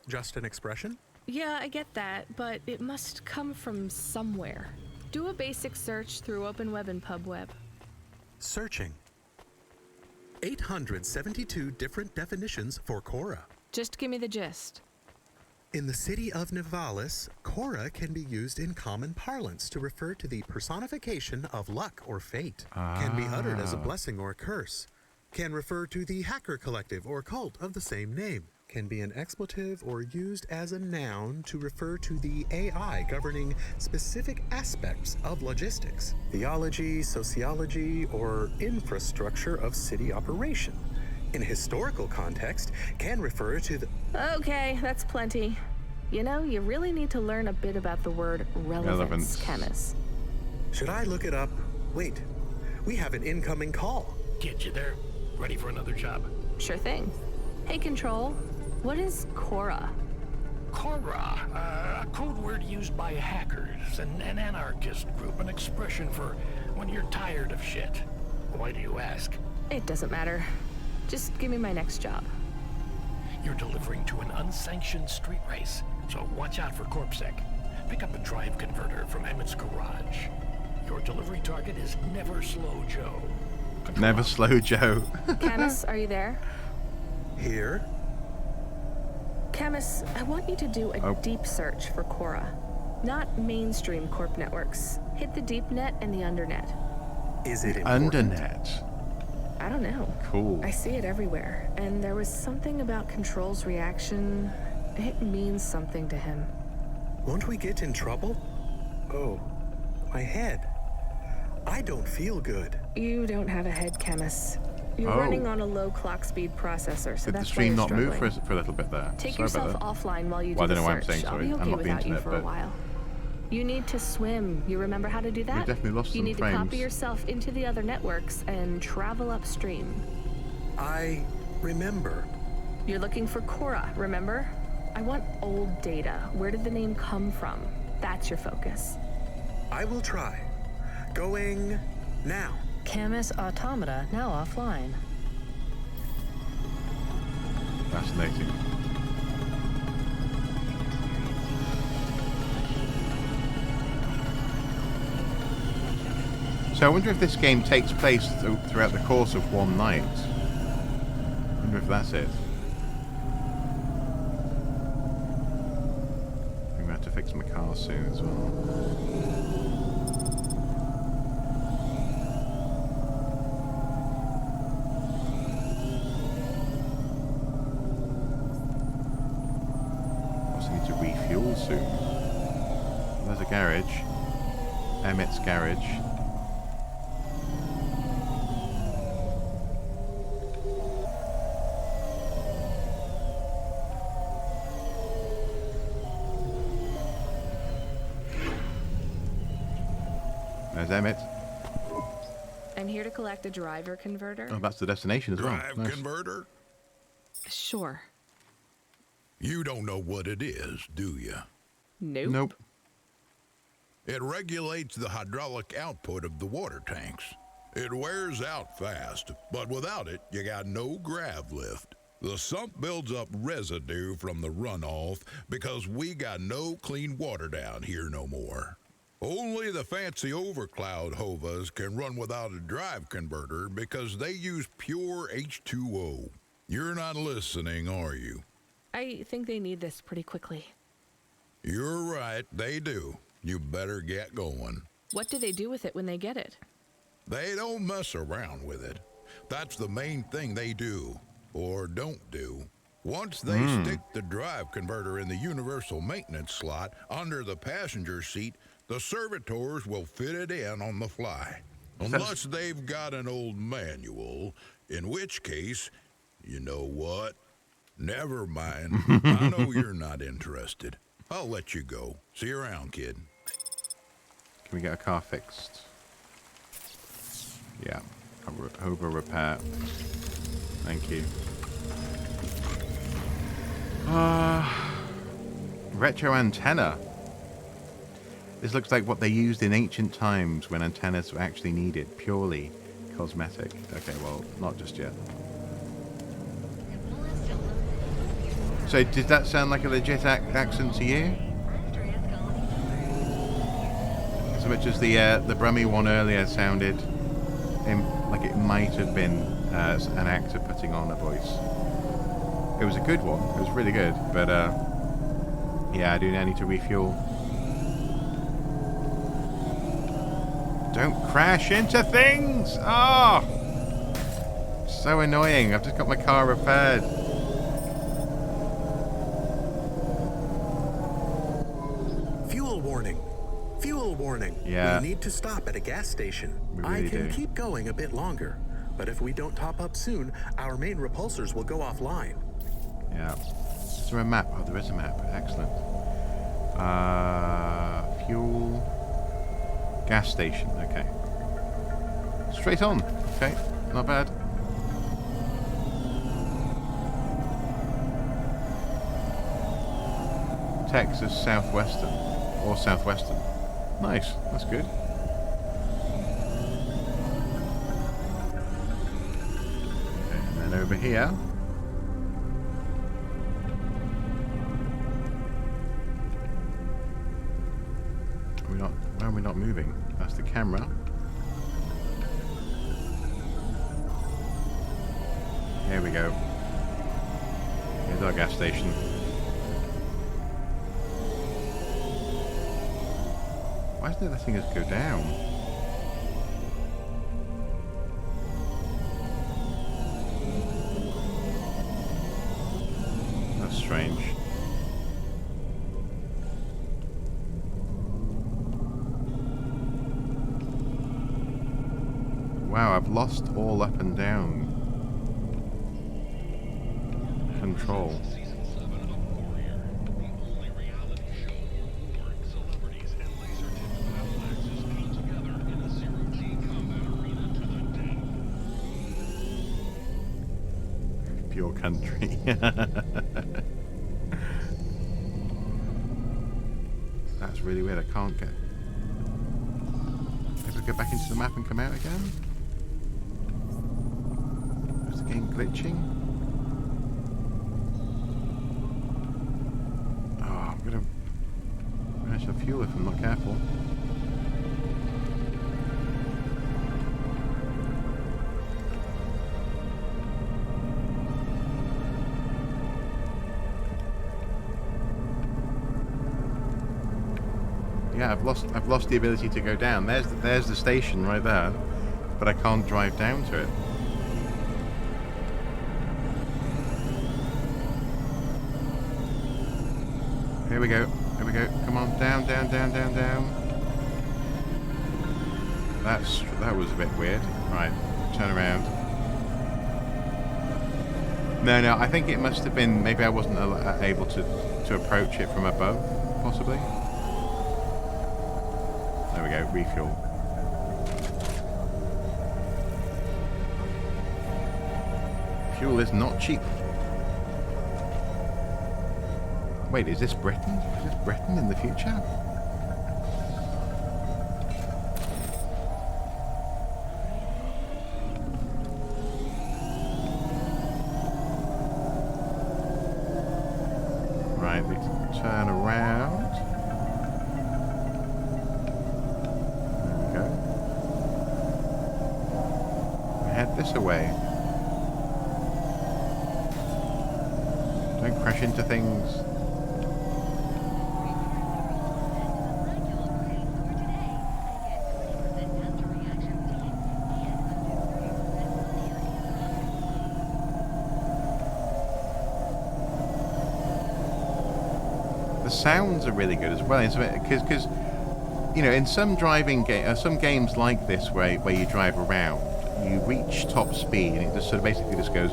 Just an expression? Yeah, I get that, but it must come from somewhere. Do a basic search through Open Web and PubWeb. Searching. 872 different definitions for Cora. Just give me the gist. In the city of Nevalis, Cora can be used in common parlance to refer to the personification of luck or fate. Can be uttered as a blessing or a curse. Can refer to the hacker collective or cult of the same name. Can be an expletive or used as a noun to refer to the AI governing specific aspects of logistics, theology, sociology, or infrastructure of city operation. In a historical context, can refer to the... Okay, that's plenty. You know, you really need to learn a bit about the word relevance, Camus. Should I look it up? Wait, we have an incoming call. Kid, you there? Ready for another job? Sure thing. Hey, Control. What is Cora? Cora, a code word used by hackers, an anarchist group, an expression for when you're tired of shit. Why do you ask? It doesn't matter. Just give me my next job. You're delivering to an unsanctioned street race, so watch out for CorpSec. Pick up a drive converter from Emmett's garage. Your delivery target is Never Slow Joe. Never Slow Joe. Camus, are you there? Here. Camus, I want you to do a deep search for Cora. Not mainstream corp networks. Hit the deep net and the undernet. Is it important? Undernet? I don't know. Cool. I see it everywhere. And there was something about Control's reaction. It means something to him. Won't we get in trouble? Oh, my head. I don't feel good. You don't have a head, Chemist. You're running on a low clock speed processor, so Did that's the stream why not you're move struggling. for a little bit there? Take Sorry yourself about that. offline while you do Well, I don't the know why I'm search. saying I'll sorry. be I'm okay not the without you internet, for a but- while. You need to swim. You remember how to do that? definitely lost You some need to frames. copy yourself into the other networks and travel upstream. I remember. You're looking for Cora, remember? I want old data. Where did the name come from? That's your focus. I will try. Going now. Camus automata now offline. Fascinating. So I wonder if this game takes place throughout the course of one night. I wonder if that's it. I'm going to have to fix my car soon as well. Also need to refuel soon. There's a garage. Emmett's garage. There's Emmett. I'm here to collect a driver converter. Oh, that's the destination as well. Drive Nice. converter? Sure. You don't know what it is, do you? Nope. Nope. It regulates the hydraulic output of the water tanks. It wears out fast, but without it, you got no grav lift. The sump builds up residue from the runoff because we got no clean water down here no more. Only the fancy overcloud hovas can run without a drive converter because they use pure H2O. You're not listening, are you? I think they need this pretty quickly. You're right, they do. You better get going. What do they do with it when they get it? They don't mess around with it. That's the main thing they do, or don't do. Once they stick the drive converter in the universal maintenance slot under the passenger seat, the servitors will fit it in on the fly. Unless they've got an old manual, in which case, you know what? Never mind. I know you're not interested. I'll let you go. See you around, kid. Can we get a car fixed? Yeah. Hover repair. Thank you. Retro antenna. This looks like what they used in ancient times when antennas were actually needed. Purely cosmetic. Okay, well, not just yet. So, did that sound like a legit accent to you? As much as the Brummy one earlier sounded like it might have been an actor putting on a voice. It was a good one. It was really good. But, yeah, I need to refuel. Don't crash into things! Oh! So annoying. I've just got my car repaired. Fuel warning. Fuel warning. Yeah. We need to stop at a gas station. We really I can do. keep going a bit longer, but if we don't top up soon, our main repulsors will go offline. Yeah. Is there a map? Oh, there is a map. Excellent. Fuel. Gas station. Okay. Straight on. Okay. Not bad. Texas Southwestern. Or Southwestern. Nice. That's good. Okay, and then over here. Why are we not moving? That's the camera. Here we go. Here's our gas station. Why isn't it letting us go down? That's strange. Wow, I've lost all up and down control. Pure country. That's really weird. I can't get. Maybe I'll go back into the map and come out again. Is the game glitching? Oh, I'm gonna run out of fuel if I'm not careful. Yeah, I've lost the ability to go down. There's the station right there, but I can't drive down to it. Here we go. Here we go. Come on, down, down, down, down, down. That was a bit weird. Right, turn around. No, I think it must have been. Maybe I wasn't able to approach it from above, possibly. There we go, refuel. Fuel is not cheap. Wait, is this Britain? Is this Britain in the future? Right, we can turn around. Head this away. Don't crash into things. The sounds are really good as well, because you know, in some some games like this where you drive around, you reach top speed and it just sort of basically just goes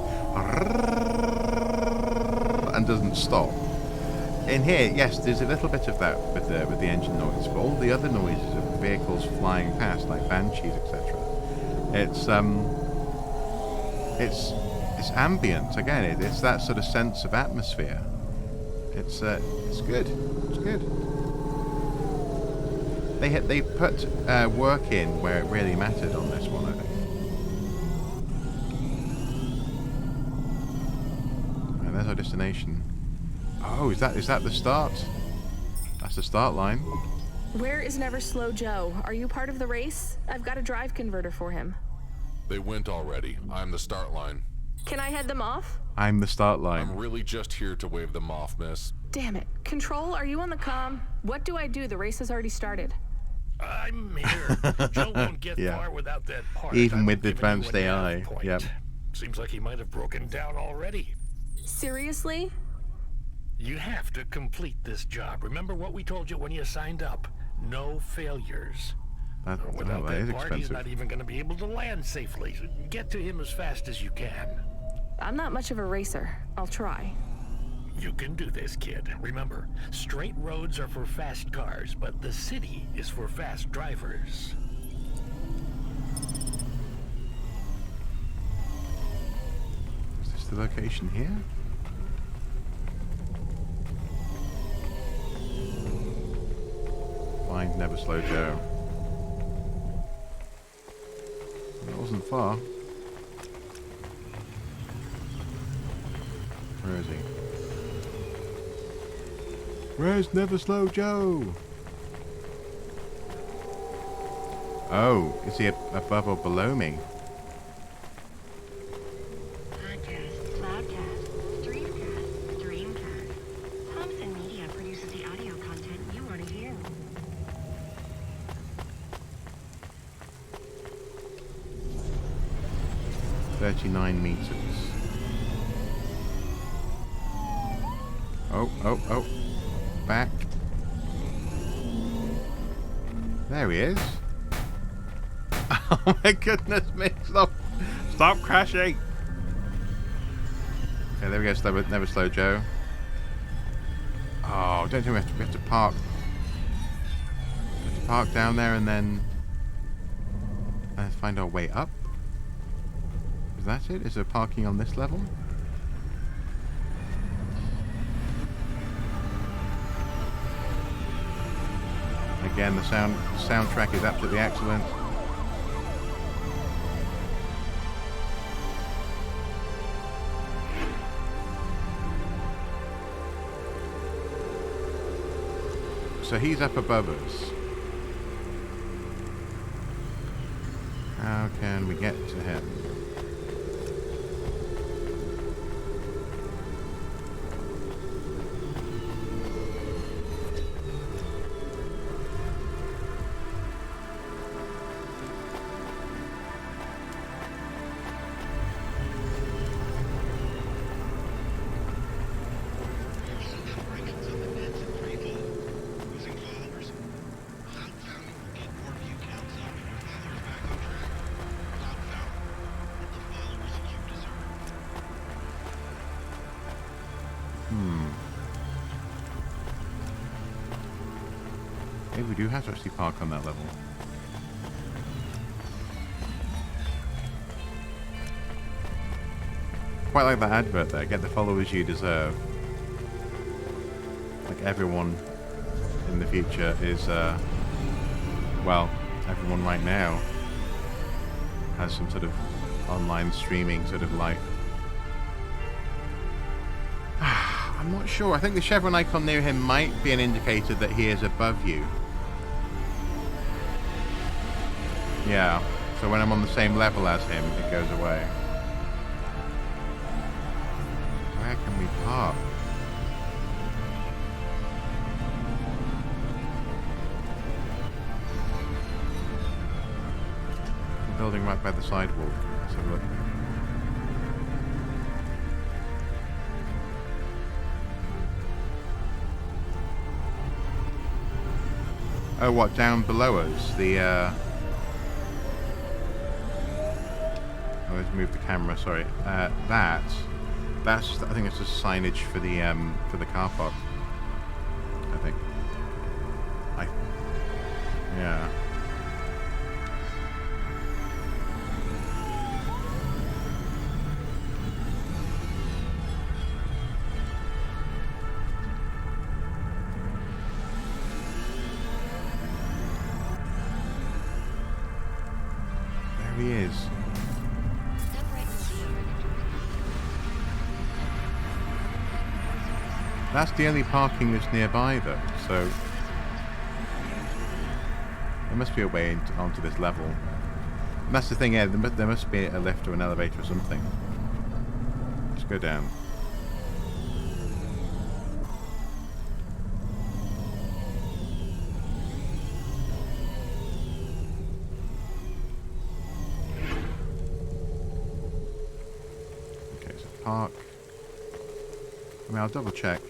and doesn't stop. In here, yes, there's a little bit of that with the engine noise, but all the other noises of vehicles flying past, like banshees, etc. It's ambient again. It's that sort of sense of atmosphere. It's good. It's good. They put work in where it really mattered on this one, I think. And there's our destination. Oh, is that the start? That's the start line. Where is Never Slow Joe? Are you part of the race? I've got a drive converter for him. They went already. I'm the start line. Can I head them off? I'm the start line. I'm really just here to wave them off, miss. Damn it. Control, are you on the comm? What do I do? The race has already started. I'm here. Joe won't get far without that part. Even with the advanced AI. Yep. Seems like he might have broken down already. Seriously? You have to complete this job. Remember what we told you when you signed up? No failures. Without that part, expensive. he's not even going to be able to land safely. Get to him as fast as you can. I'm not much of a racer. I'll try. You can do this, kid. Remember, straight roads are for fast cars, but the city is for fast drivers. Is this the location here? Find Never Slow Joe. That wasn't far. Where is he? Where's Never Slow Joe? Oh, is he above or below me? Podcast, Cloudcast, Streamcast, Dreamcast. Thompson Media produces the audio content you want to hear. 39 meters. Oh. Back. There he is. Oh my goodness me. Stop crashing. Okay, there we go. Never slow Joe. Oh, don't think we have to park. We have to park down there and then find our way up. Is that it? Is there parking on this level? Again, the soundtrack is absolutely excellent. So he's up above us. How can we get to him? Maybe we do have to actually park on that level. Quite like that advert there. Get the followers you deserve. Like everyone in the future is, well, everyone right now has some sort of online streaming sort of life. I'm not sure. I think the chevron icon near him might be an indicator that he is above you. Yeah, so when I'm on the same level as him, it goes away. Where can we park? The building right by the sidewalk. Let's have a look. Oh, what, down below us? The, Oh, let's move the camera, sorry. That's, I think it's just signage for the car park. I think. Yeah. There he is. That's the only parking that's nearby, though, so there must be a way onto this level. And that's the thing, yeah, there must be a lift or an elevator or something. Let's go down. Okay, so park. I mean, I'll double check.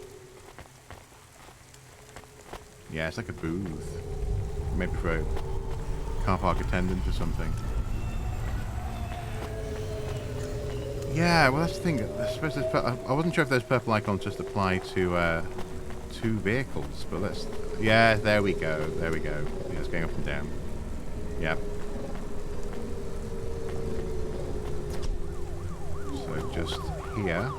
Yeah, it's like a booth. Maybe for a car park attendant or something. Yeah, well that's the thing. I suppose I wasn't sure if those purple icons just apply to two vehicles, but let's... Yeah, there we go. There we go. Yeah, it's going up and down. Yep. So just here.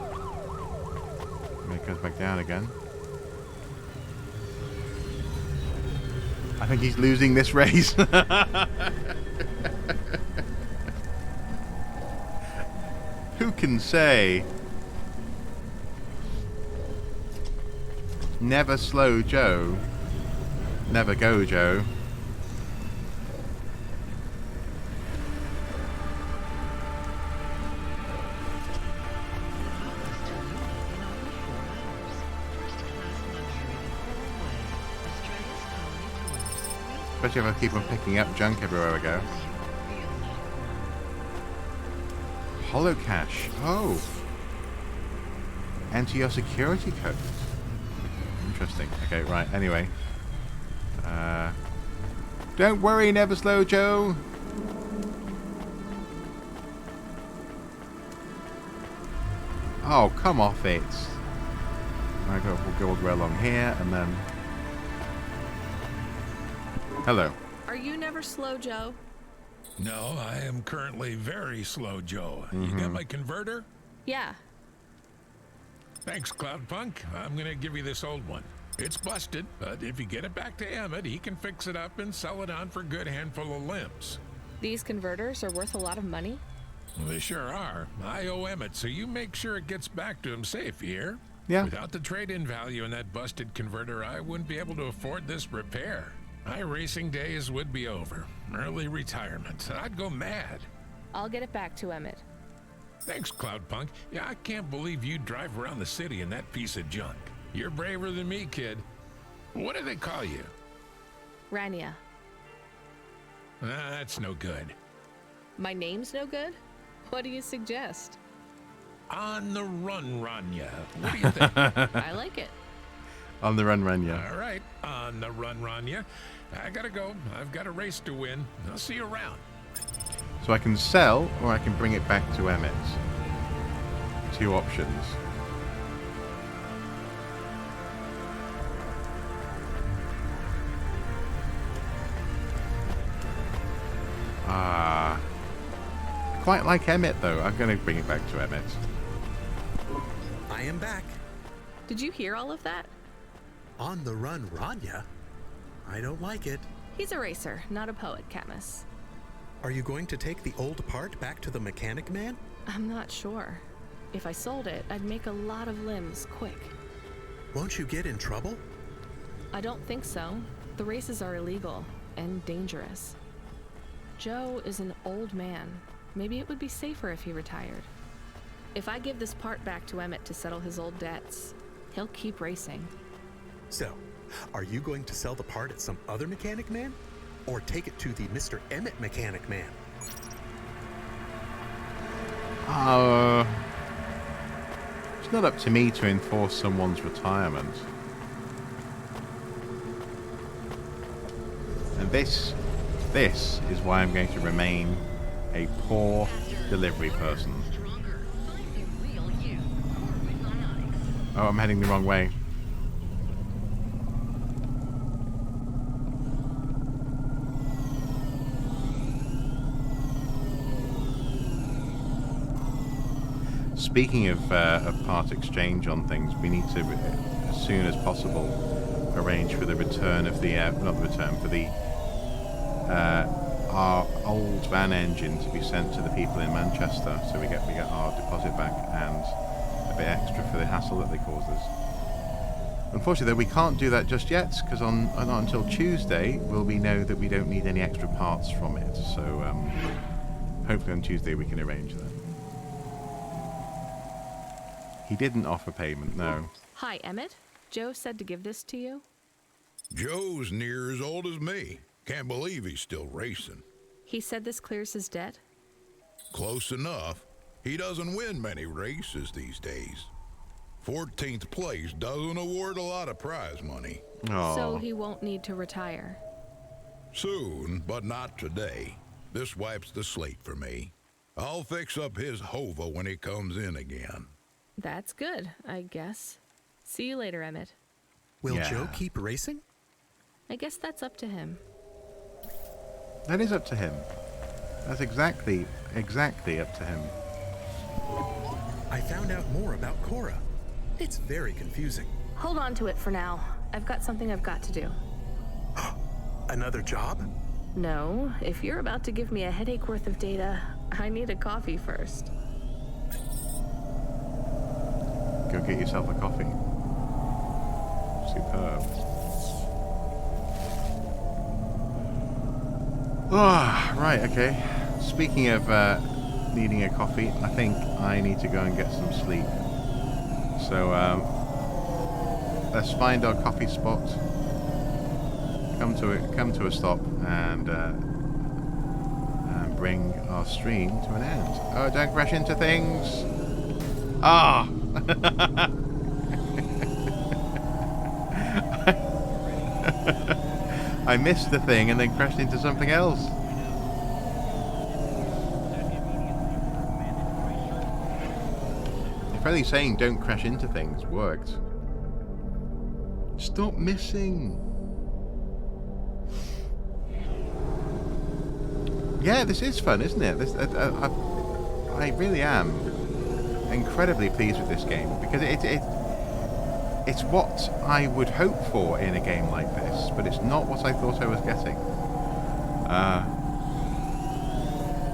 And it goes back down again. I think he's losing this race. Who can say? Never slow Joe. Never go Joe. Especially if I keep on picking up junk everywhere I go. Holo cache. Oh. Enter your security code. Interesting. Okay, right. Anyway. Don't worry, never slow, Joe. Oh, come off it. We'll go along here and then... Hello. Are you never slow, Joe? No, I am currently very slow, Joe. You got my converter? Yeah. Thanks, Cloudpunk. I'm gonna give you this old one. It's busted, but if you get it back to Emmett, he can fix it up and sell it on for a good handful of limbs. These converters are worth a lot of money? Well, they sure are. I owe Emmett, so you make sure it gets back to him safe, you hear? Yeah. Without the trade-in value in that busted converter, I wouldn't be able to afford this repair. My racing days would be over. Early retirement. I'd go mad. I'll get it back to Emmett. Thanks, Cloudpunk. Yeah, I can't believe you drive around the city in that piece of junk. You're braver than me, kid. What do they call you? Rania. That's no good. My name's no good? What do you suggest? On the run, Rania. What do you think? I like it. On the run, Rania. All right, on the run, Rania. I gotta go. I've got a race to win. I'll see you around. So I can sell, or I can bring it back to Emmett. Two options. Quite like Emmett, though. I'm going to bring it back to Emmett. I am back. Did you hear all of that? On the run, Rania? I don't like it. He's a racer, not a poet, Camus. Are you going to take the old part back to the mechanic man? I'm not sure. If I sold it, I'd make a lot of limbs quick. Won't you get in trouble? I don't think so. The races are illegal and dangerous. Joe is an old man. Maybe it would be safer if he retired. If I give this part back to Emmett to settle his old debts, he'll keep racing. So, are you going to sell the part at some other mechanic man? Or take it to the Mr. Emmett mechanic man? It's not up to me to enforce someone's retirement. And this is why I'm going to remain a poor delivery person. Oh, I'm heading the wrong way. Speaking of part exchange on things, we need to, as soon as possible, arrange for the return of the, not the return, for the, our old van engine to be sent to the people in Manchester, so we get our deposit back and a bit extra for the hassle that they caused us. Unfortunately, though, we can't do that just yet, because not until Tuesday will we know that we don't need any extra parts from it. So hopefully on Tuesday we can arrange that. He didn't offer payment, no. Hi, Emmett. Joe said to give this to you. Joe's near as old as me. Can't believe he's still racing. He said this clears his debt? Close enough. He doesn't win many races these days. 14th place doesn't award a lot of prize money. Aww. So he won't need to retire. Soon, but not today. This wipes the slate for me. I'll fix up his hova when he comes in again. That's good, I guess. See you later, Emmett. Will Joe keep racing? I guess that's up to him. That is up to him. That's exactly up to him. I found out more about Cora. It's very confusing. Hold on to it for now. I've got something I've got to do. Another job? No, if you're about to give me a headache worth of data, I need a coffee first. Go get yourself a coffee. Superb. Ah, right, okay. Speaking of needing a coffee, I think I need to go and get some sleep. So, let's find our coffee spot, come to a stop, and and bring our stream to an end. Oh, don't crash into things! Ah! I missed the thing and then crashed into something else. If only saying don't crash into things worked. Stop missing. Yeah, this is fun, isn't it? I really am incredibly pleased with this game because it's what I would hope for in a game like this, but it's not what I thought I was getting.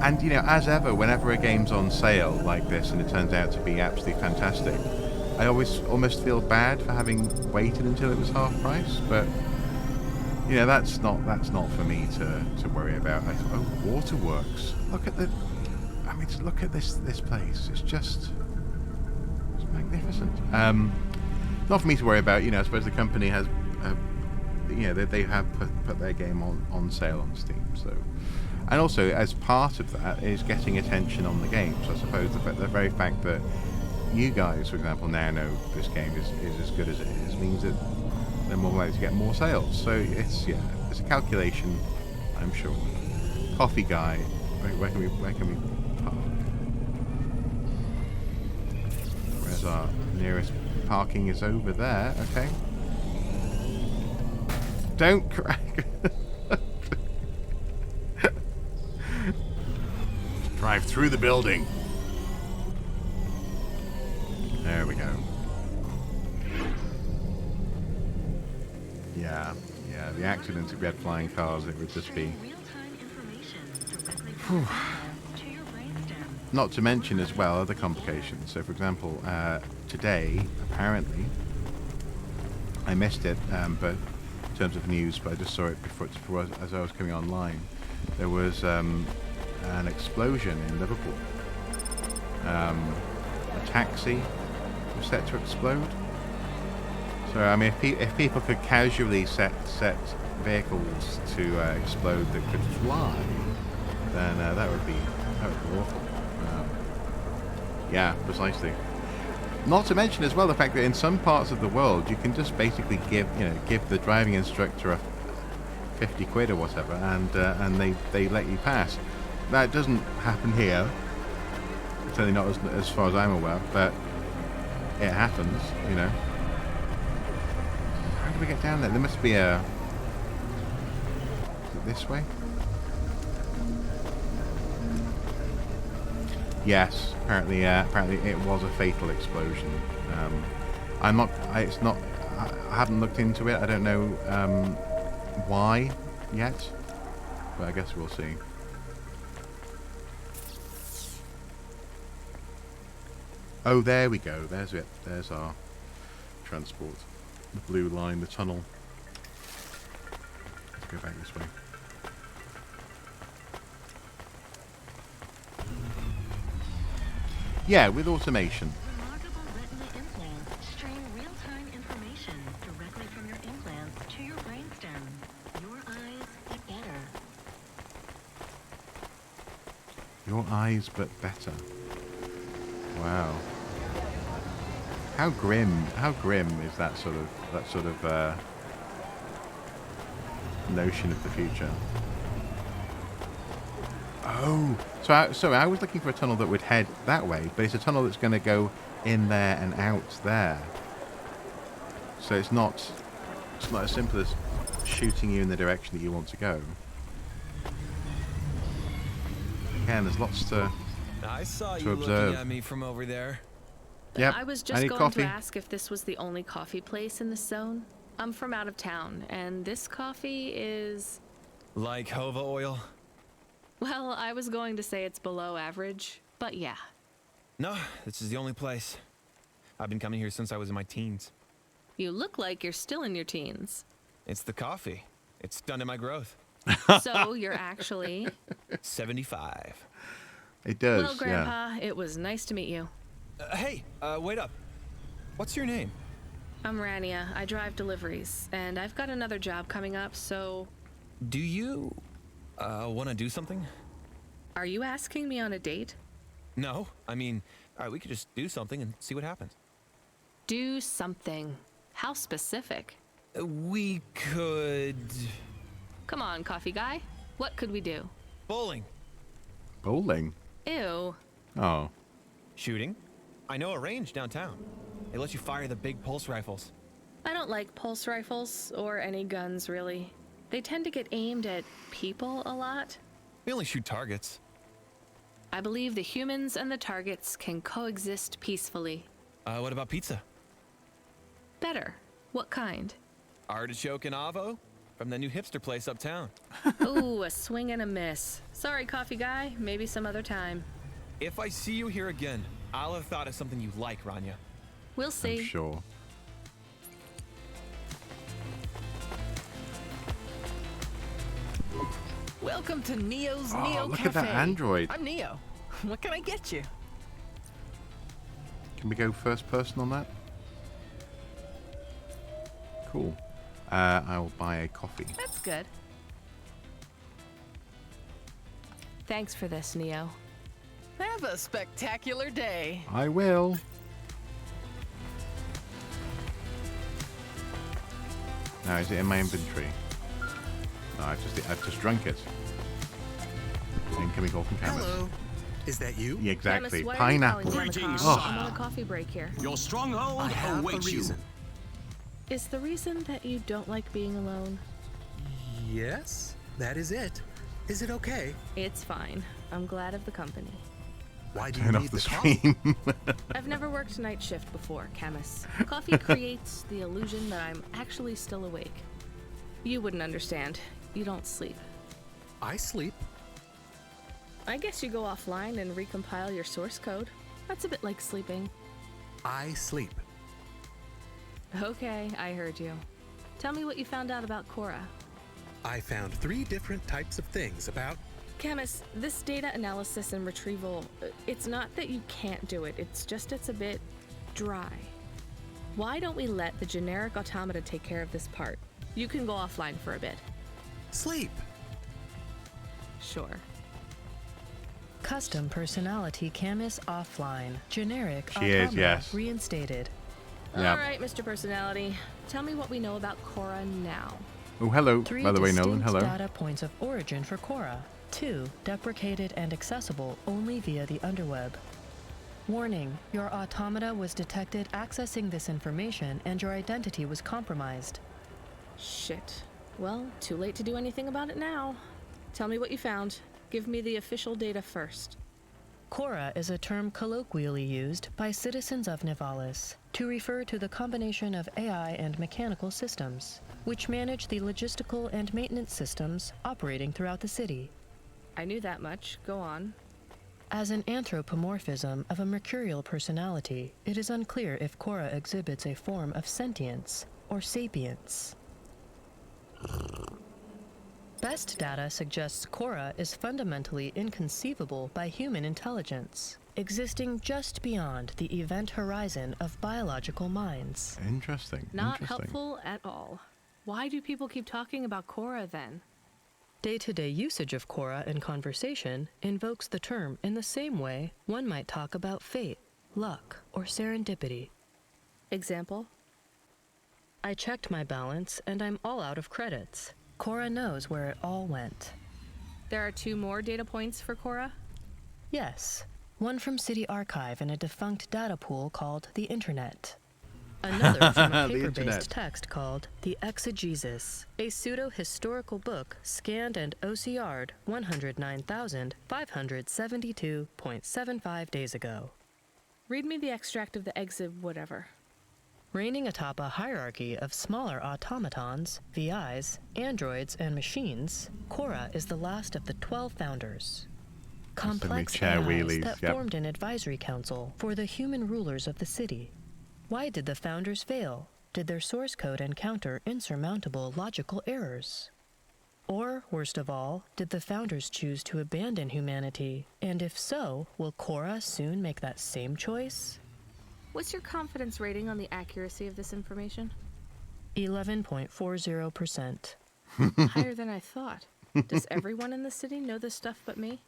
And you know, as ever, whenever a game's on sale like this and it turns out to be absolutely fantastic, I always almost feel bad for having waited until it was half price, but you know, that's not for me to worry about. Oh, Waterworks! Look at look at this place. It's magnificent. Not for me to worry about. You know, I suppose the company has, you know, they have put their game on sale on Steam. So, and also as part of that is getting attention on the game. So I suppose the very fact that you guys, for example, now know this game is as good as it is means that they're more likely to get more sales. So it's a calculation, I'm sure. Coffee guy, where can we park? Where's our nearest parking? Is over there. Okay. Don't crack. Drive through the building. There we go. Yeah, the accidents if we had flying cars, it would just be... Not to mention as well other complications. So for example, today, apparently, I missed it, but in terms of news, but I just saw it before as I was coming online, there was an explosion in Liverpool. A taxi was set to explode. So I mean, if people could casually set vehicles to explode that could fly, then that would be awful. Yeah, precisely. Not to mention as well the fact that in some parts of the world you can just basically give the driving instructor a 50 quid or whatever, and they let you pass. That doesn't happen here. Certainly not as far as I'm aware, but it happens, you know. How do we get down there? There must be a... Is it this way? Yes, apparently it was a fatal explosion. I haven't looked into it. I don't know why yet, but I guess we'll see. Oh, there we go. There's it. There's our transport. The blue line, the tunnel. Let's go back this way. Yeah, with automation. Remarkable retina implants stream real-time information directly from your implants to your brainstem. Your eyes get better. Your eyes, but better. Wow. How grim is that sort of notion of the future? Oh, so I was looking for a tunnel that would head that way, but it's a tunnel that's going to go in there and out there. So it's not as simple as shooting you in the direction that you want to go. Again, there's lots to I saw to you observe. looking at me from over there. Yep. I was just need going coffee. to ask if this was the only coffee place in this zone. I'm from out of town, and this coffee is... Like Hova oil? Well, I was going to say it's below average, but yeah. No, this is the only place. I've been coming here since I was in my teens. You look like you're still in your teens. It's the coffee. It's stunted my growth. So you're actually... 75. It does, Well, Grandpa, it was nice to meet you. Hey, wait up. What's your name? I'm Rania. I drive deliveries, and I've got another job coming up, so... Do you, want to do something? Are you asking me on a date? No, I mean, all right, we could just do something and see what happens. Do something. How specific? We could... Come on, coffee guy. What could we do? Bowling. Bowling? Ew. Oh. Shooting. I know a range downtown. They let you fire the big pulse rifles. I don't like pulse rifles, or any guns, really. They tend to get aimed at people a lot. We only shoot targets. I believe the humans and the targets can coexist peacefully. What about pizza? Better. What kind? Artichoke and avo from the new hipster place uptown. Ooh, a swing and a miss. Sorry, coffee guy. Maybe some other time. If I see you here again, I'll have thought of something you like, Rania. We'll see. I'm sure. Welcome to Neo's Neo look Cafe. at that android. I'm Neo. What can I get you? Can we go first person on that? Cool. I'll buy a coffee. That's good. Thanks for this, Neo. Have a spectacular day. I will. Now, is it in my inventory? No, I've just drunk it. Incoming call from Camus. Hello. Is that you? Yeah, exactly. Camus, why Pineapple. Are you calling me on the Oh. car? I'm on a coffee break here. Your stronghold I have awaits a you. reason. Is the reason that you don't like being alone? Yes, that is it. Is it okay? It's fine. I'm glad of the company. Why do you Turn off need the the coffee? stream. I've never worked night shift before, Camus. Coffee creates the illusion that I'm actually still awake. You wouldn't understand. You don't sleep. I sleep. I guess you go offline and recompile your source code. That's a bit like sleeping. I sleep. Okay, I heard you. Tell me what you found out about Cora. I found 3 different types of things about... Camus, this data analysis and retrieval, it's not that you can't do it, it's just it's a bit dry. Why don't we let the generic automata take care of this part? You can go offline for a bit. Sleep. Sure. Custom personality Camus offline. Generic She is, automata yes. reinstated. Yeah. All right, Mr. Personality. Tell me what we know about Cora now. Oh, hello. 3 By the way, Nolan, distinct hello. data points of origin for Cora. 2 deprecated and accessible only via the underweb. Warning, your automata was detected accessing this information and your identity was compromised. Shit. Well, too late to do anything about it now. Tell me what you found. Give me the official data first. Cora is a term colloquially used by citizens of Nivalis to refer to the combination of AI and mechanical systems, which manage the logistical and maintenance systems operating throughout the city. I knew that much. Go on. As an anthropomorphism of a mercurial personality, it is unclear if Cora exhibits a form of sentience or sapience. Best data suggests Cora is fundamentally inconceivable by human intelligence, existing just beyond the event horizon of biological minds. Interesting. Not Interesting. helpful at all. Why do people keep talking about Cora then? Day-to-day usage of Cora in conversation invokes the term in the same way one might talk about fate, luck, or serendipity. Example? I checked my balance and I'm all out of credits. Cora knows where it all went. There are 2 more data points for Cora? Yes, one from City Archive in a defunct data pool called the Internet. Another from a The Internet. paper-based text called The Exegesis, a pseudo-historical book scanned and OCR'd 109,572.75 days ago. Read me the extract of the exib whatever. Reigning atop a hierarchy of smaller automatons, VIs, androids, and machines, Cora is the last of the 12 founders. Complex chair AIs wheelies, that yep. formed an advisory council for the human rulers of the city. Why did the founders fail? Did their source code encounter insurmountable logical errors? Or, worst of all, did the founders choose to abandon humanity? And if so, will Cora soon make that same choice? What's your confidence rating on the accuracy of this information? 11.40%. Higher than I thought. Does everyone in the city know this stuff but me?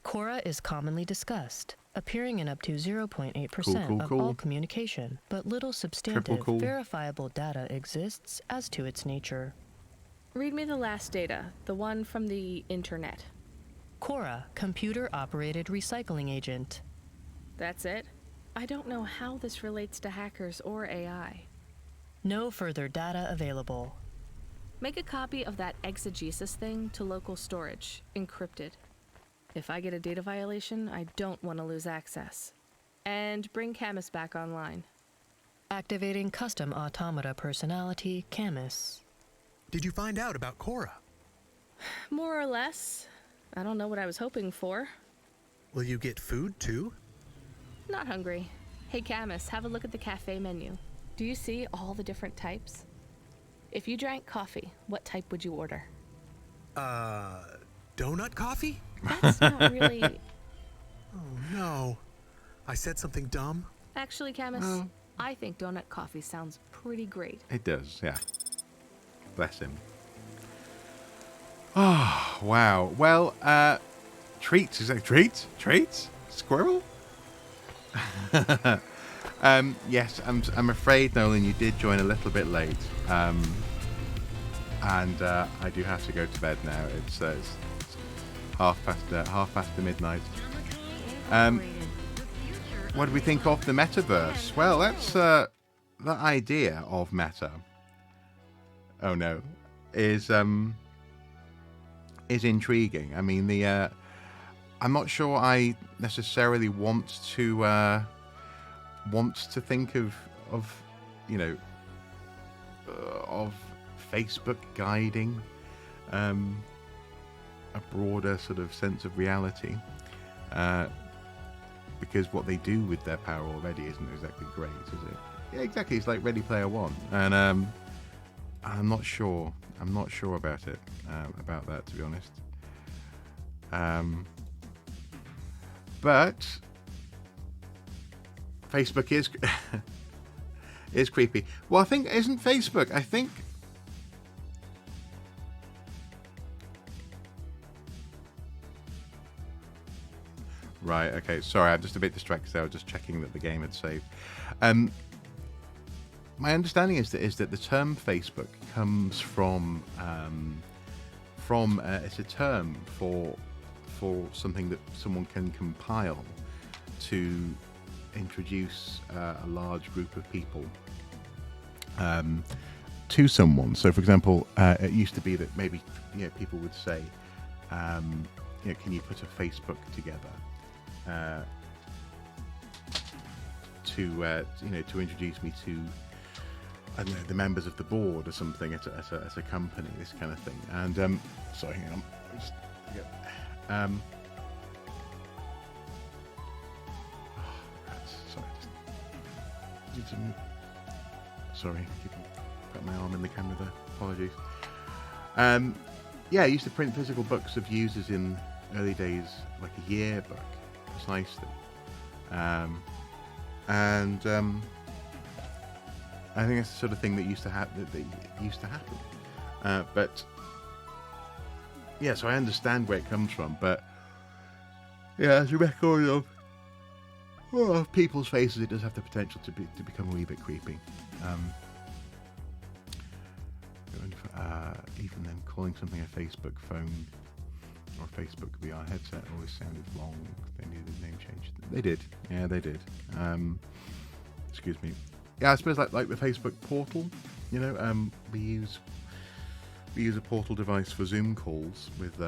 Cora is commonly discussed, appearing in up to 0.8% of all communication, but little substantive, verifiable data exists as to its nature. Read me the last data, the one from the internet. Cora, computer-operated recycling agent. That's it? I don't know how this relates to hackers or AI. No further data available. Make a copy of that exegesis thing to local storage, encrypted. If I get a data violation, I don't want to lose access. And bring Camus back online. Activating custom automata personality, Camus. Did you find out about Cora? More or less. I don't know what I was hoping for. Will you get food too? Not hungry. Hey Camus, have a look at the cafe menu. Do you see all the different types? If you drank coffee, what type would you order? Donut coffee? That's not really... Oh no. I said something dumb? Actually, Camus, I think donut coffee sounds pretty great. It does, yeah. Bless him. Oh, wow. Well, treats. Is that treats? Treats? Squirrel? Yes, I'm afraid, Nolan, you did join a little bit late. And I do have to go to bed now. It's half past midnight. What do we think of the metaverse? Well, that's the idea of meta. Oh no, is intriguing. I mean, I'm not sure I necessarily want to think of you know of Facebook guiding a broader sort of sense of reality, because what they do with their power already isn't exactly great, is it? Yeah, exactly. It's like Ready Player One, and I'm not sure about it, about that, to be honest. But Facebook is creepy. Well, I think isn't Facebook. I think. Right. Okay. Sorry, I'm just a bit distracted. I was just checking that the game had saved. My understanding is that the term Facebook comes from it's a term for something that someone can compile to introduce a large group of people to someone. So, for example, it used to be that maybe people would say, can you put a Facebook together to introduce me to, I don't know, the members of the board or something at a company, this kind of thing. And sorry, hang on. Sorry, keep got my arm in the camera there. Apologies. Yeah, I used to print physical books of users in early days, like a yearbook, precisely. And I think that's the sort of thing that used to happen. But yeah, so I understand where it comes from. But yeah, as a record of people's faces, it does have the potential to become a wee bit creepy. Even then, calling something a Facebook phone or a Facebook VR headset always sounded wrong. They needed a name change. They did. Yeah, they did. Excuse me. Yeah, I suppose like the Facebook portal. We use a portal device for Zoom calls with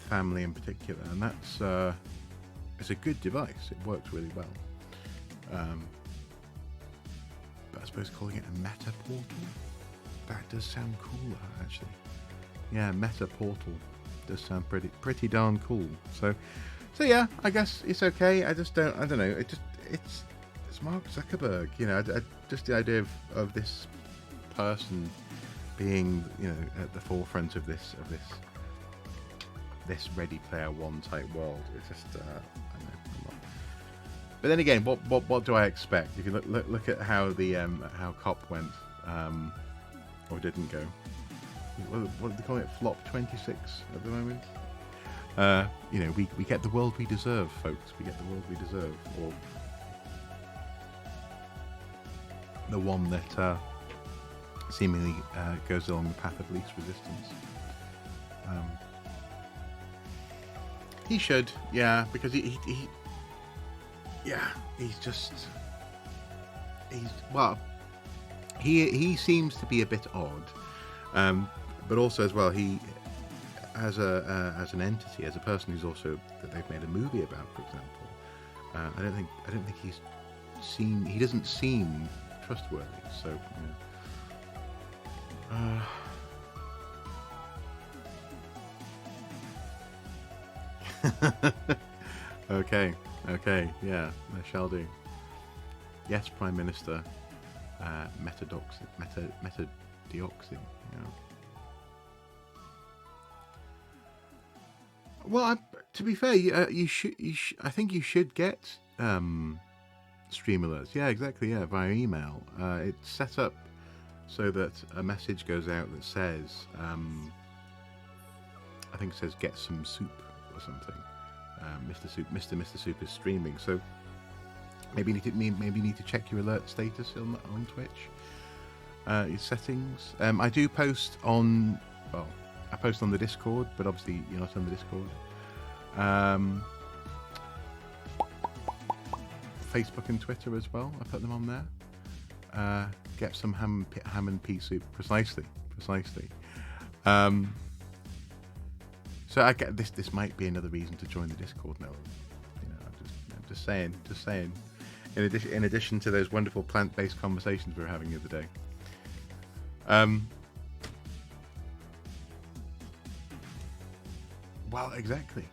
family in particular, and that's it's a good device. It works really well. But I suppose calling it a meta portal, that does sound cooler, actually. Yeah, meta portal does sound pretty darn cool. So yeah, I guess it's okay. I don't know. It's Mark Zuckerberg. Just the idea of this person being, at the forefront of this Ready Player One type world. It's just, I don't know. But then again, what do I expect? If you look at how the how COP went, or didn't go. What do they call it? Flop 26 at the moment. You know, we get the world we deserve, folks. We get the world we deserve, or the one that seemingly goes along the path of least resistance. He should, yeah, because he's well, he seems to be a bit odd, but also as well, he as an entity, as a person who's also that they've made a movie about, for example. I don't think he doesn't seem trustworthy. So, okay, yeah, I shall do. Yes, Prime Minister, metadioxin, you know. Well, to be fair, you should. I think you should get stream alerts. Yeah, exactly. Yeah, via email. It's set up so that a message goes out that says, I think it says "Get some soup" or something. Mr. Soup is streaming. So maybe you need to check your alert status on Twitch. Your settings. I do post on. Well, I post on the Discord, but obviously you're not on the Discord. Facebook and Twitter as well. I put them on there. Get some ham and pea soup. Precisely. So I get this. This might be another reason to join the Discord now. You know, I'm just saying. In addition to those wonderful plant-based conversations we were having the other day. Well, exactly.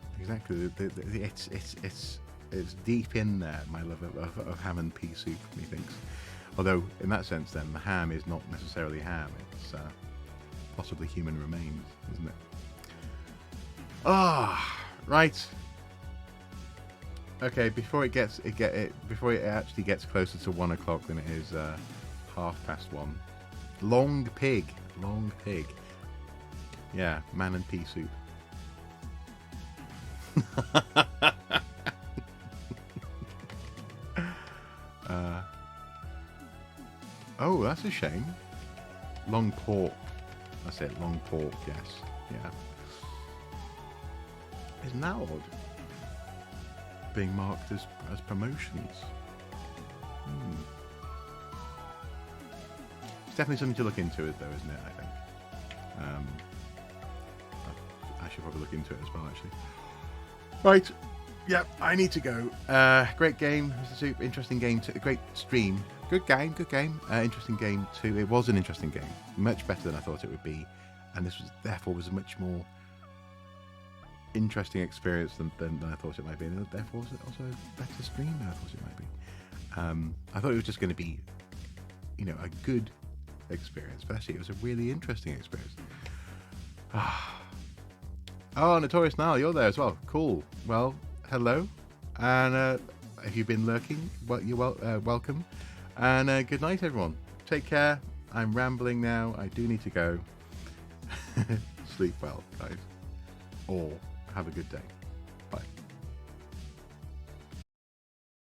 It's deep in there, my love of ham and pea soup, methinks. Although, in that sense, then the ham is not necessarily ham; it's possibly human remains, isn't it? Right. Okay, before it actually gets closer to 1 o'clock than it is 1:30. Long pig. Yeah, man and pea soup. Oh, that's a shame. Long pork. That's it, long pork, yes. Yeah. Isn't that odd? Being marked as promotions. It's definitely something to look into, though, isn't it, I think? I should probably look into it as well, actually. Right. Yep, I need to go. Great game, Mr. Soup. Interesting game. Great stream. Good game. Interesting game too. It was an interesting game. Much better than I thought it would be. And this was therefore a much more interesting experience than I thought it might be. And therefore also a better stream than I thought it might be. I thought it was just going to be, you know, a good experience. But actually it was a really interesting experience. Oh, Notorious Nile, you're there as well. Cool. Well, hello. And if you've been lurking, well, you're welcome. And good night, everyone. Take care. I'm rambling now. I do need to go. Sleep well, guys. Or have a good day.